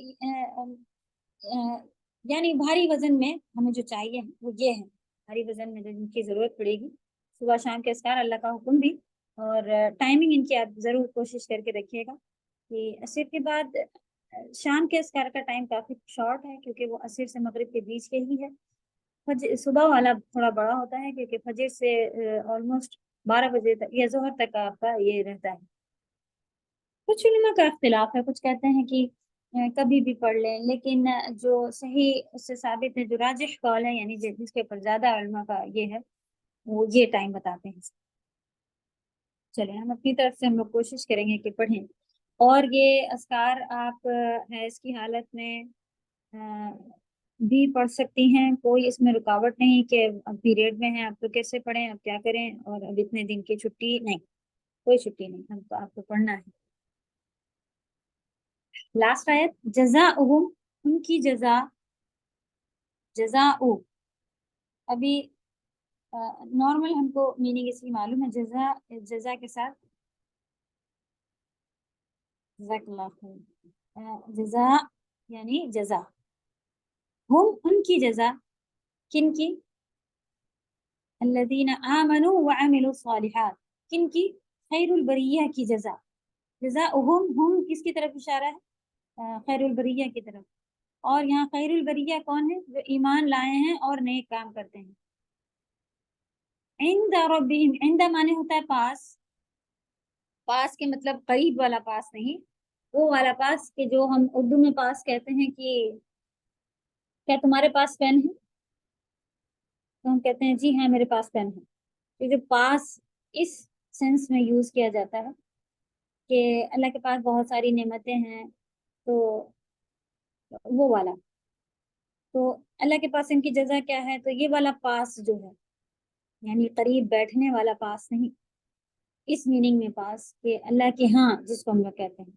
یعنی بھاری وزن میں ہمیں جو چاہیے وہ یہ ہے, بھاری وزن میں جن کی ضرورت پڑے گی صبح شام کے اذکار, اللہ کا حکم بھی, اور ٹائمنگ ان کی آپ ضرور کوشش کر کے رکھیے گا کہ عصر کے بعد شام کے اذکار کا ٹائم کافی شارٹ ہے کیونکہ وہ عصر سے مغرب کے بیچ کے ہی ہے. صبح والا تھوڑا بڑا ہوتا ہے کیونکہ فجر سے آلموسٹ 12 بجے تک یا ظہر تک آپ کا یہ رہتا ہے. کچھ علماء کا اختلاف ہے, کچھ کہتے ہیں کہ کبھی بھی پڑھ لیں, لیکن جو صحیح اس سے ثابت ہے, جو راجح قول ہے یعنی جس کے اوپر زیادہ علماء کا یہ ہے وہ یہ ٹائم بتاتے ہیں. چلیں ہم اپنی طرف سے ہم لوگ کوشش کریں گے کہ پڑھیں. اور یہ اذکار آپ حیض کی حالت میں بھی پڑھ سکتی ہیں, کوئی اس میں رکاوٹ نہیں کہ اب پیریڈ میں ہیں اب تو کیسے پڑھیں, اب کیا کریں, اور اب اتنے دن کی چھٹی نہیں, کوئی چھٹی نہیں, ہم تو آپ کو پڑھنا ہے. لاسٹ آیت, جزاؤہم, ان کی جزا, جزاؤ ابھی نارمل ہم کو میننگ اس کی معلوم ہے, جزا کے ساتھ جزاک اللہ خیر. جزا یعنی جزا. ہم ان کی جزا. کن کی؟ الذین آمنوا وعملوا الصالحات. کن کی؟ خیر البریہ کی جزا. جزاؤہم، ہم کس کی طرف اشارہ ہے؟ خیر البریہ کی طرف. اور یہاں خیر البریہ کون ہے؟ جو ایمان لائے ہیں اور نیک کام کرتے ہیں. عند ربہم، عند مانے ہوتا ہے پاس. پاس کے مطلب قریب والا پاس نہیں، وہ والا پاس کہ جو ہم اردو میں پاس کہتے ہیں کہ کیا تمہارے پاس پین ہے، تو ہم کہتے ہیں جی ہاں میرے پاس پین ہے. تو جو پاس اس سینس میں یوز کیا جاتا ہے کہ اللہ کے پاس بہت ساری نعمتیں ہیں، تو وہ والا. تو اللہ کے پاس ان کی جزا کیا ہے؟ تو یہ والا پاس جو ہے، یعنی قریب بیٹھنے والا پاس نہیں، اس میننگ میں پاس کہ اللہ کے ہاں جس کو ہم لوگ کہتے ہیں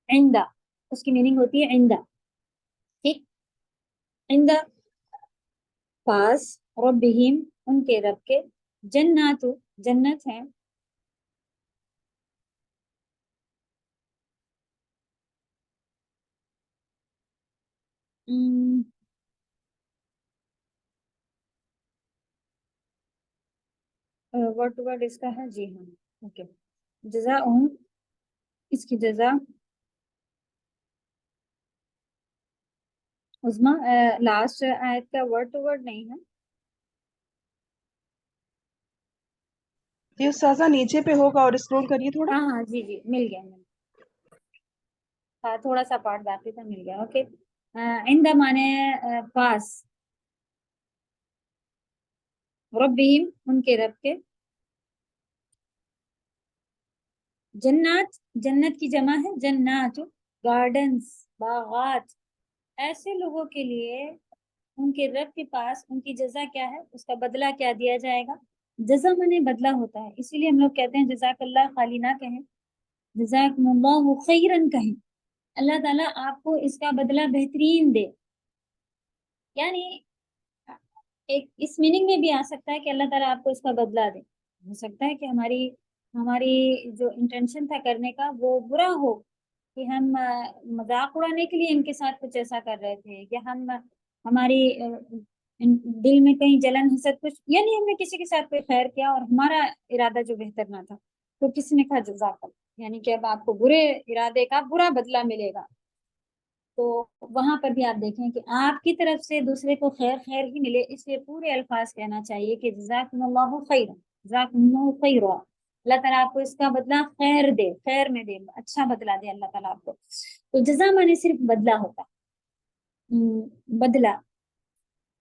عندہ، اس کی میننگ ہوتی ہے عندہ. ٹھیک، عندہ پاس، ربہم ان کے رب کے، جنات جنت ہے، ورڈ ٹو ورڈ اس کا ہے. جی ہاں اوکے. جزا اس کی جزا عظما. لاسٹ آیت کا ورڈ ٹو ورڈ نہیں ہے. یہ استاذہ نیچے پہ ہوگا اور اسکرول کریے تھوڑا. ہاں ہاں جی جی مل گیا مل گیا. ہاں تھوڑا سا پارٹ باقی تھا، مل گیا. اوکے. عندہ مانے پاس، ربہم ان کے رب کے، جنات جنت کی جمع ہے جنات، گارڈنز باغات. ایسے لوگوں کے لیے ان کے رب کے پاس ان کی جزا کیا ہے، اس کا بدلہ کیا دیا جائے گا. جزا مانے بدلہ ہوتا ہے، اسی لیے ہم لوگ کہتے ہیں جزاک اللہ خالی نہ کہیں، جزاکم اللہ خیرن کہیں. اللہ تعالیٰ آپ کو اس کا بدلہ بہترین دے. یعنی ایک اس میننگ میں بھی آ سکتا ہے کہ اللہ تعالیٰ آپ کو اس کا بدلہ دے. ہو سکتا ہے کہ ہماری جو انٹینشن تھا کرنے کا وہ برا ہو، کہ ہم مذاق اڑانے کے لیے ان کے ساتھ کچھ ایسا کر رہے تھے، یا ہماری دل میں کہیں جلن حسد کچھ، یعنی ہم نے کسی کے ساتھ کوئی خیر کیا اور ہمارا ارادہ جو بہتر نہ تھا، تو کسی نے کہا جزاک اللہ، یعنی کہ اب آپ کو برے ارادے کا برا بدلہ ملے گا. تو وہاں پر بھی آپ دیکھیں کہ آپ کی طرف سے دوسرے کو خیر خیر ہی ملے، اس لیے پورے الفاظ کہنا چاہیے کہ جزاکم اللہ خیر، جزاکم اللہ خیر. اللہ تعالیٰ آپ کو اس کا بدلہ خیر دے، خیر میں دے، اچھا بدلہ دے اللہ تعالیٰ آپ کو. تو جزا مانے صرف بدلہ ہوتا ہے، بدلہ.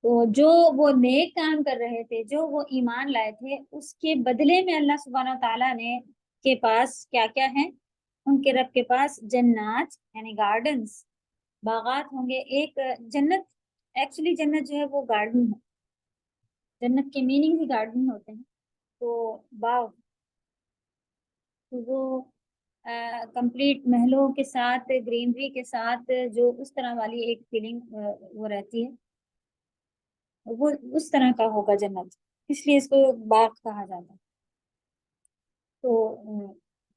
تو جو وہ نیک کام کر رہے تھے، جو وہ ایمان لائے تھے، اس کے بدلے میں اللہ سبحانہ تعالیٰ نے کے پاس کیا کیا ہے، ان کے رب کے پاس جنات یعنی گارڈنز، باغات ہوں گے. ایک جنت، ایکچولی جنت جو ہے وہ گارڈن ہے، جنت کے میننگ ہی گارڈن ہوتے ہیں. تو باغ، وہ کمپلیٹ محلوں کے ساتھ، گرینری کے ساتھ، جو اس طرح والی ایک فیلنگ وہ رہتی ہے، وہ اس طرح کا ہوگا جنت، اس لیے اس کو باغ کہا جاتا ہے. تو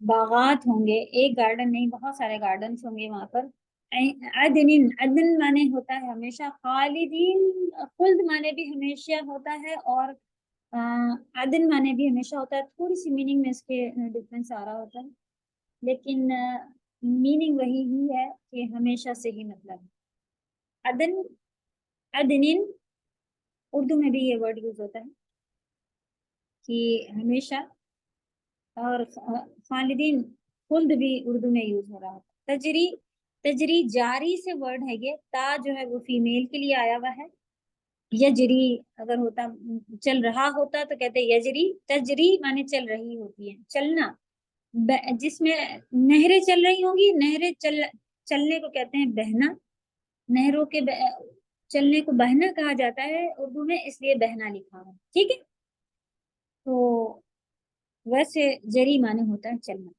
باغات ہوں گے، ایک گارڈن نہیں بہت سارے گارڈنس ہوں گے وہاں پر. عدن، عدن مانے ہوتا ہے ہمیشہ، خالدین خلد مانے بھی ہمیشہ ہوتا ہے، اور عدن مانے بھی ہمیشہ ہوتا ہے. تھوڑی سی میننگ میں اس کے ڈفرینس آ رہا ہوتا ہے، لیکن میننگ وہی ہی ہے کہ ہمیشہ سے ہی مطلب ہے. عدن، عدنین، اردو میں بھی یہ ورڈ یوز ہوتا ہے کہ ہمیشہ، اور خالدین خلد بھی اردو میں یوز ہو رہا ہوتا ہے. تجری، تجری جاری سے ورڈ ہے یہ، تا جو ہے وہ فیمیل کے لیے آیا ہوا ہے. یجری اگر ہوتا چل رہا ہوتا تو کہتے یجری. تجری مانے چل رہی ہوتی ہے، چلنا. جس میں نہریں چل رہی ہوں گی، نہریں چلنے کو کہتے ہیں بہنا. نہروں کے چلنے کو بہنا کہا جاتا ہے اردو میں، اس لیے بہنا لکھا ہے. ٹھیک ہے. تو ویسے جری مانے ہوتا ہے چلنا.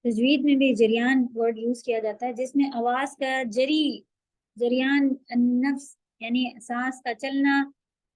تجوید میں بھی جریان ورڈ یوز کیا جاتا ہے، جس میں آواز کا جری، جریان، نفس یعنی سانس کا چلنا،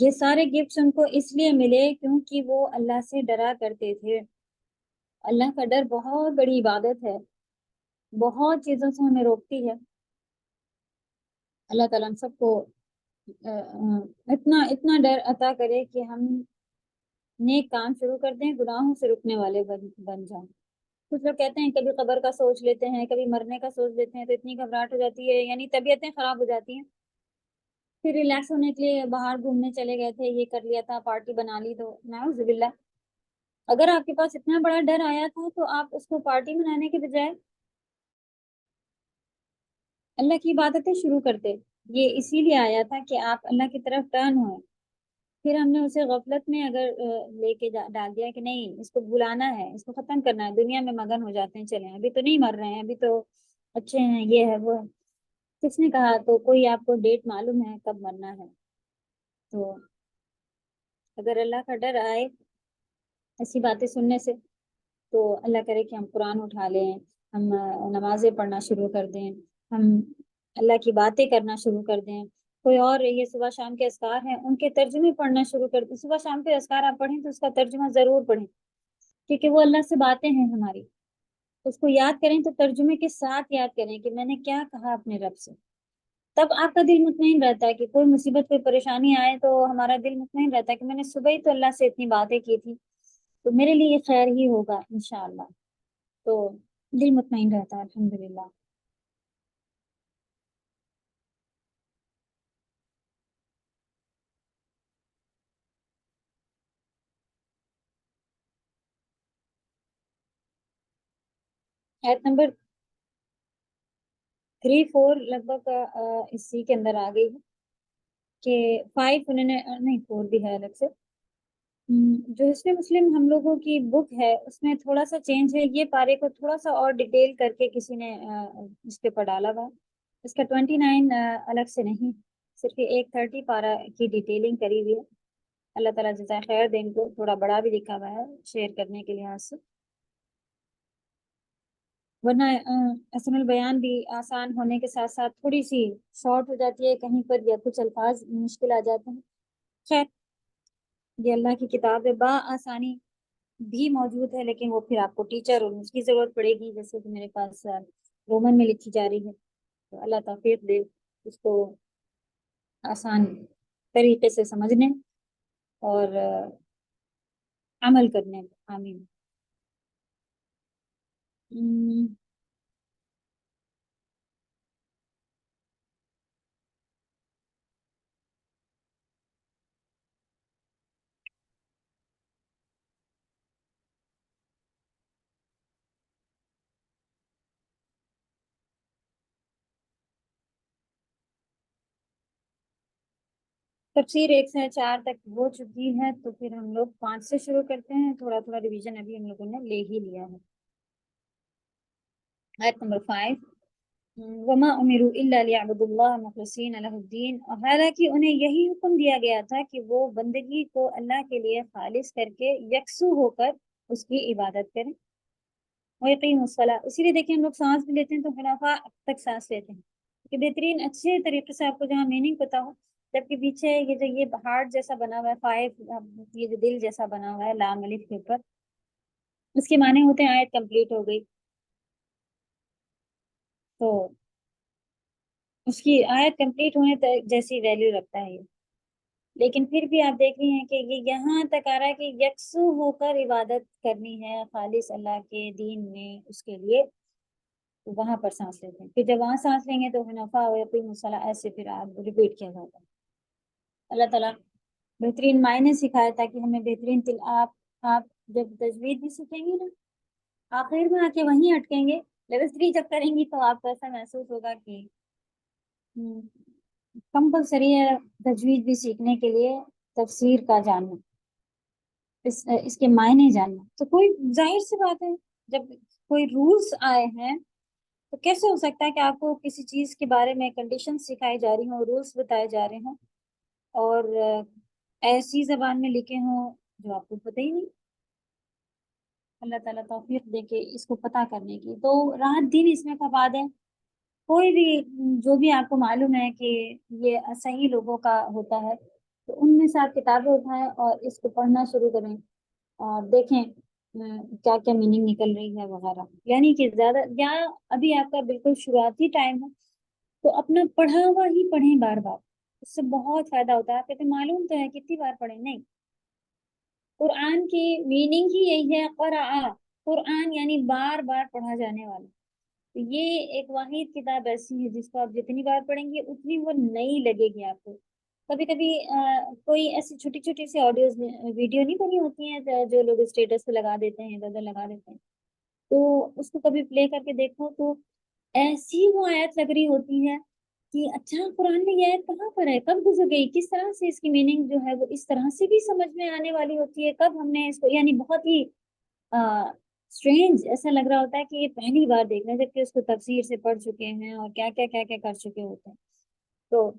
یہ سارے گفٹس ان کو اس لیے ملے کیونکہ وہ اللہ سے ڈرا کرتے تھے. اللہ کا ڈر بہت بڑی عبادت ہے، بہت چیزوں سے ہمیں روکتی ہے. اللہ تعالیٰ ہم سب کو اتنا ڈر عطا کرے کہ ہم نیک کام شروع کر دیں، گناہوں سے رکنے والے بن جائیں. کچھ لوگ کہتے ہیں کبھی قبر کا سوچ لیتے ہیں، کبھی مرنے کا سوچ لیتے ہیں تو اتنی گھبراہٹ ہو جاتی ہے، یعنی طبیعتیں خراب ہو جاتی ہیں. پھر ریلیکس ہونے کے لیے باہر گھومنے چلے گئے تھے، یہ کر لیا تھا، پارٹی بنا لی. تو نعوذ باللہ، اگر آپ کے پاس اتنا بڑا ڈر آیا تھا تو آپ اس کو پارٹی منانے کے بجائے اللہ کی عبادتیں شروع کرتے. یہ اسی لیے آیا تھا کہ آپ اللہ کی طرف ٹرن ہوئیں. پھر ہم نے اسے غفلت میں اگر لے کے ڈال دیا کہ نہیں اس کو بلانا ہے، اس کو ختم کرنا ہے، دنیا میں مگن ہو جاتے ہیں، چلیں ابھی تو نہیں مر رہے ہیں، ابھی تو اچھے ہیں، یہ ہے وہ ہے. کس نے کہا؟ تو کوئی آپ کو ڈیٹ معلوم ہے کب مرنا ہے؟ تو اگر اللہ کا ڈر آئے ایسی باتیں سننے سے تو اللہ کرے کہ ہم قرآن اٹھا لیں، ہم نمازیں پڑھنا شروع کر دیں، ہم اللہ کی باتیں کرنا شروع کر دیں. کوئی اور یہ صبح شام کے اذکار ہیں ان کے ترجمے پڑھنا شروع کر دیں. صبح شام کے اذکار آپ پڑھیں تو اس کا ترجمہ ضرور پڑھیں، کیونکہ وہ اللہ سے باتیں ہیں ہماری. اس کو یاد کریں تو ترجمے کے ساتھ یاد کریں کہ میں نے کیا کہا اپنے رب سے. تب آپ کا دل مطمئن رہتا ہے کہ کوئی مصیبت کوئی پریشانی آئے تو ہمارا دل مطمئن رہتا ہے کہ میں نے صبح ہی تو اللہ سے اتنی باتیں کی تھی تو میرے لیے یہ خیر ہی ہوگا انشاءاللہ. تو دل مطمئن رہتا ہے الحمدللہ. ایت نمبر 3-4 لگ بھگ اسی کے اندر آ گئی ہے کہ 5 انہوں نے نہیں 4 بھی ہے الگ سے. جو حسن مسلم ہم لوگوں کی بک ہے اس میں تھوڑا سا چینج ہے، یہ پارے کو تھوڑا سا اور ڈیٹیل کر کے کسی نے اس کے پر ڈالا ہوا ہے. اس کا 29 الگ سے نہیں، صرف ایک 30 پارا کی ڈیٹیلنگ کری ہوئی ہے. اللہ تعالیٰ جزائے خیر دیں کو، تھوڑا بڑا بھی لکھا ہوا ہے شیئر کرنے کے لحاظ سے، ورنہ احسن البیان بھی آسان ہونے کے ساتھ ساتھ تھوڑی سی شارٹ ہو جاتی ہے کہیں پر، یا کچھ الفاظ مشکل آ جاتے ہیں. خیر یہ اللہ کی کتاب ہے، با آسانی بھی موجود ہے، لیکن وہ پھر آپ کو ٹیچر اور اس کی ضرورت پڑے گی. جیسے کہ میرے پاس رومن میں لکھی جا رہی ہے، تو اللہ توفیق دے اس کو آسان طریقے سے سمجھنے اور عمل کرنے. آمین. تفسیر 1 سے 4 تک ہو چکی ہے، تو پھر ہم لوگ 5 سے شروع کرتے ہیں. تھوڑا تھوڑا ریویژن ابھی ہم لوگوں نے لے ہی لیا ہے. آیت نمبر 5 وما امروا الا ليعبدوا الله مخلصين له الدين، اور حالانکہ انہیں یہی حکم دیا گیا تھا کہ وہ بندگی کو اللہ کے لیے خالص کر کے یکسو ہو کر اس کی عبادت کریں. ويقيموا الصلاة، اسی لیے دیکھیں ہم لوگ سانس بھی لیتے ہیں تو حنفاء تک سانس لیتے ہیں کہ بہترین اچھے طریقے سے آپ کو جہاں میننگ پتا ہو. جبکہ پیچھے یہ جو یہ ہارٹ جیسا بنا ہوا ہے 5، یہ جو دل جیسا بنا ہوا ہے لام الف کے اوپر، اس کے معنی ہوتے ہیں آیت کمپلیٹ ہو گئی. تو اس کی آیت کمپلیٹ ہونے تک جیسی ویلیو رکھتا ہے یہ. لیکن پھر بھی آپ دیکھ رہے ہیں کہ یہ یہاں تک آ رہا ہے کہ یکسو ہو کر عبادت کرنی ہے خالص اللہ کے دین میں اس کے لیے، تو وہاں پر سانس لیتے ہیں. پھر جب وہاں سانس لیں گے تو حنفاء ویقیموا الصلاۃ ایسے پھر آپ ریپیٹ کیا جاتا ہے. اللہ تعالیٰ بہترین معنی سکھایا تاکہ ہمیں بہترین آپ جب تجوید بھی سیکھیں گی نا، آخر میں آ کے وہیں اٹکیں گے. لیول 3 جب کریں گی تو آپ کو ایسا محسوس ہوگا کہ کمپلسری ہے تجوید بھی سیکھنے کے لیے تفسیر کا جاننا، اس کے معنی جاننا. تو کوئی ظاہر سی بات ہے جب کوئی رولز آئے ہیں تو کیسے ہو سکتا ہے کہ آپ کو کسی چیز کے بارے میں کنڈیشن سکھائی جا رہی ہوں، رولز بتائے جا رہے ہوں اور ایسی زبان میں لکھے ہوں جو آپ کو پتہ ہی نہیں. اللہ تعالیٰ توفیق دے کے اس کو پتہ کرنے کی. تو رات دن اس میں فوائد ہے. کوئی بھی جو بھی آپ کو معلوم ہے کہ یہ صحیح لوگوں کا ہوتا ہے تو تو ان میں سے آپ کتابیں اٹھائیں اور اس کو پڑھنا شروع کریں اور دیکھیں کیا کیا میننگ نکل رہی ہے وغیرہ. یعنی کہ زیادہ یا ابھی آپ کا بالکل شروعاتی ٹائم ہے تو اپنا پڑھا ہوا ہی پڑھیں بار بار, اس سے بہت فائدہ ہوتا ہے. آپ کہتے ہیں معلوم تو ہے کتنی بار پڑھیں, نہیں, قرآن کی میننگ ہی یہی ہے, قرآن یعنی بار بار پڑھا جانے والا. تو یہ ایک واحد کتاب ایسی ہے جس کو آپ جتنی بار پڑھیں گے اتنی وہ نئی لگے گی آپ کو. کبھی کبھی کوئی ایسی چھوٹی چھوٹی سی آڈیوز ویڈیو نہیں بنی ہوتی ہیں جو لوگ اسٹیٹس پہ لگا دیتے ہیں, ادھر ادھر لگا دیتے ہیں, تو اس کو کبھی پلے کر کے دیکھو تو ایسی وہ آیت لگ رہی ہوتی ہے کہ اچھا قرآن میں یہ آیت کہاں پر ہے, کب گزر گئی, کس طرح سے اس کی میننگ جو ہے وہ اس طرح سے بھی سمجھ میں آنے والی ہوتی ہے, کب ہم نے اس کو, یعنی بہت ہی اسٹرینج ایسا لگ رہا ہوتا ہے کہ یہ پہلی بار دیکھ رہے ہیں جبکہ اس کو تفسیر سے پڑھ چکے ہیں اور کیا کیا کیا کیا کر چکے ہوتے ہیں. تو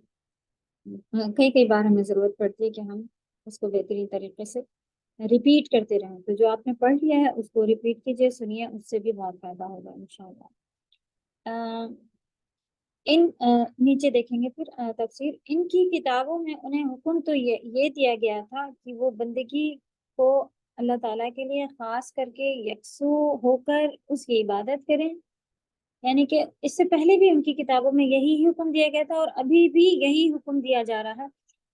کئی بار ہمیں ضرورت پڑتی ہے کہ ہم اس کو بہترین طریقے سے ریپیٹ کرتے رہیں. تو جو آپ نے پڑھ لیا ہے اس کو ریپیٹ کیجیے, سنیے, اس سے بھی بہت فائدہ ہوگا انشاءاللہ. نیچے دیکھیں گے پھر تفسیر. ان کی کتابوں میں انہیں حکم تو یہ دیا گیا تھا کہ وہ بندگی کو اللہ تعالیٰ کے لیے خاص کر کے یکسو ہو کر اس کی عبادت کریں. یعنی کہ اس سے پہلے بھی ان کی کتابوں میں یہی حکم دیا گیا تھا اور ابھی بھی یہی حکم دیا جا رہا ہے.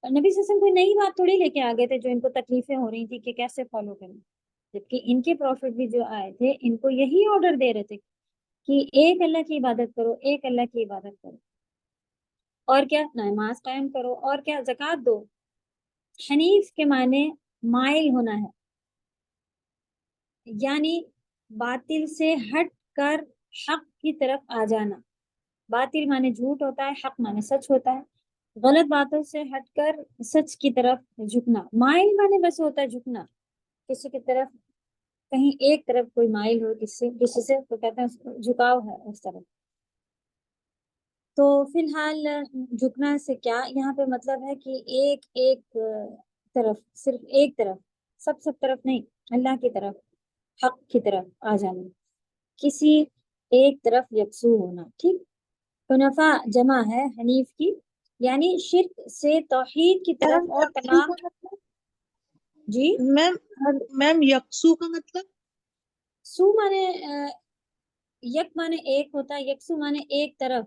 نبی صلی اللہ علیہ وسلم کوئی نئی بات تھوڑی لے کے آ گئے تھے جو ان کو تکلیفیں ہو رہی تھی کہ کیسے فالو کریں, جبکہ ان کے پروفٹ بھی جو آئے تھے ان کو یہی آرڈر دے رہے تھے کہ ایک اللہ کی عبادت کرو, ایک اللہ کی عبادت کرو, اور کیا, نماز قائم کرو, اور کیا, زکوٰۃ دو. حنیف کے معنی مائل ہونا ہے, یعنی باطل سے ہٹ کر حق کی طرف آ جانا. باطل معنی جھوٹ ہوتا ہے, حق معنی سچ ہوتا ہے. غلط باتوں سے ہٹ کر سچ کی طرف جھکنا. مائل معنی بس ہوتا ہے جھکنا, کسی کی طرف, کہیں ایک طرف کوئی مائل ہو کسی سے تو کہتے ہیں جھکاؤ ہے اس طرف. تو فی الحال جھکنا سے کیا یہاں پہ مطلب ہے کہ ایک طرف, صرف ایک طرف, سب طرف نہیں, اللہ کی طرف, حق کی طرف آ جانا, کسی ایک طرف یکسو ہونا. ٹھیک. حنفاء جمع ہے حنیف کی, یعنی شرک سے توحید کی طرف اور تمام. جی میم یکسو کا مطلب سو مانے یک مانے ایک ہوتا ہے, یکسو مانے ایک طرف.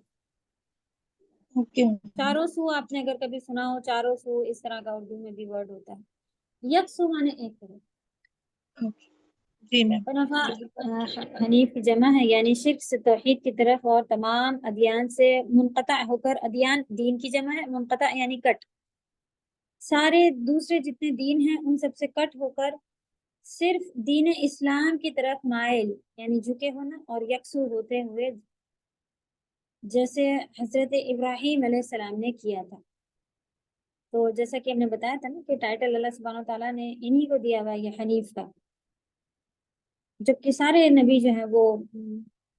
اوکے چاروں سو آپ نے اگر کبھی سنا ہو, چاروں سو اس طرح کا اردو میں بھی ورڈ ہوتا ہے. یکسو مانے ایک طرف. جی میم. حنیف کی جمع ہے, یعنی شرک سے توحید کی طرف اور تمام ادیان سے منقطع ہو کر. ادیان دین کی جمع ہے, منقطع یعنی کٹ, سارے دوسرے جتنے دین ہیں ان سب سے کٹ ہو کر صرف دین اسلام کی طرف مائل, یعنی جھکے ہونا اور یکسو ہوتے ہوئے, جیسے حضرت ابراہیم علیہ السلام نے کیا تھا. تو جیسا کہ ہم نے بتایا تھا نا کہ ٹائٹل اللہ سبحانہ و تعالیٰ نے انہی کو دیا ہوا ہے یہ حنیف کا, جبکہ سارے نبی جو ہیں وہ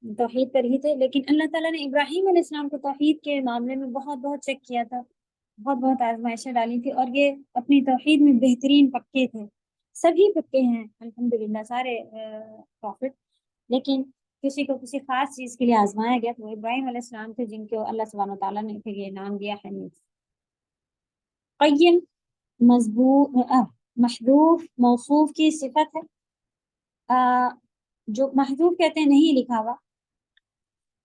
توحید پر ہی تھے, لیکن اللہ تعالیٰ نے ابراہیم علیہ السلام کو توحید کے معاملے میں بہت چیک کیا تھا, بہت آزمائشیں ڈالی تھی, اور یہ اپنی توحید میں بہترین پکے تھے. سبھی پکے ہیں الحمدللہ سارے پروفٹ, لیکن کسی کو کسی خاص چیز کے لیے آزمایا گیا تو وہ ابراہیم علیہ السلام تھے جن کو اللہ سبحانہ تعالیٰ نے پھر یہ نام دیا حنیف. قیم محذوف موصوف کی صفت ہے, جو محذوف کہتے ہیں نہیں لکھا ہوا,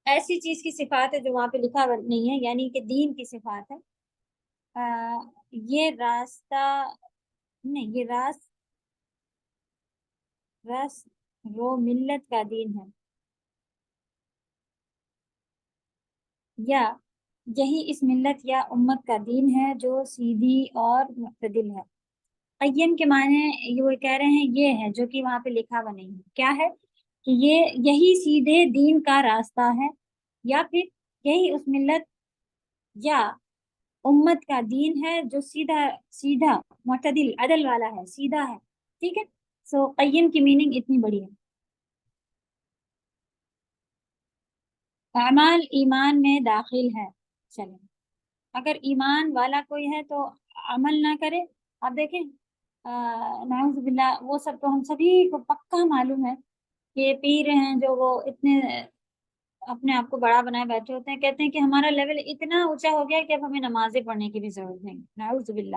ایسی چیز کی صفات ہے جو وہاں پہ لکھا ہوا نہیں ہے, یعنی کہ دین کی صفات ہے. یہ راستہ نہیں, یہ راست وہ ملت کا دین ہے, یا یہی اس ملت یا امت کا دین ہے جو سیدھی اور معتدل ہے. قیم کے معنی یہ وہ کہہ رہے ہیں یہ ہے جو کہ وہاں پہ لکھا ہوا نہیں ہے. کیا ہے کہ یہی سیدھے دین کا راستہ ہے, یا پھر یہی اس ملت یا امت کا دین ہے جو سیدھا معتدل عدل والا ہے, سیدھا ہے. ٹھیک ہے. سو قیم کی میننگ اتنی بڑی ہے. اعمال ایمان میں داخل ہے. چلیں, اگر ایمان والا کوئی ہے تو عمل نہ کرے. آپ دیکھیں نعوذ باللہ, وہ سب تو ہم سبھی کو پکا معلوم ہے کہ پیر ہیں جو وہ اتنے اپنے آپ کو بڑا بنائے بیٹھے ہوتے ہیں, کہتے ہیں کہ ہمارا لیول اتنا اونچا ہو گیا کہ اب ہمیں نمازیں پڑھنے کی بھی ضرورت نہیں. نعوذ باللہ.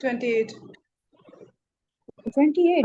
28। 28,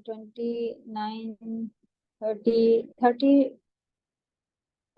29,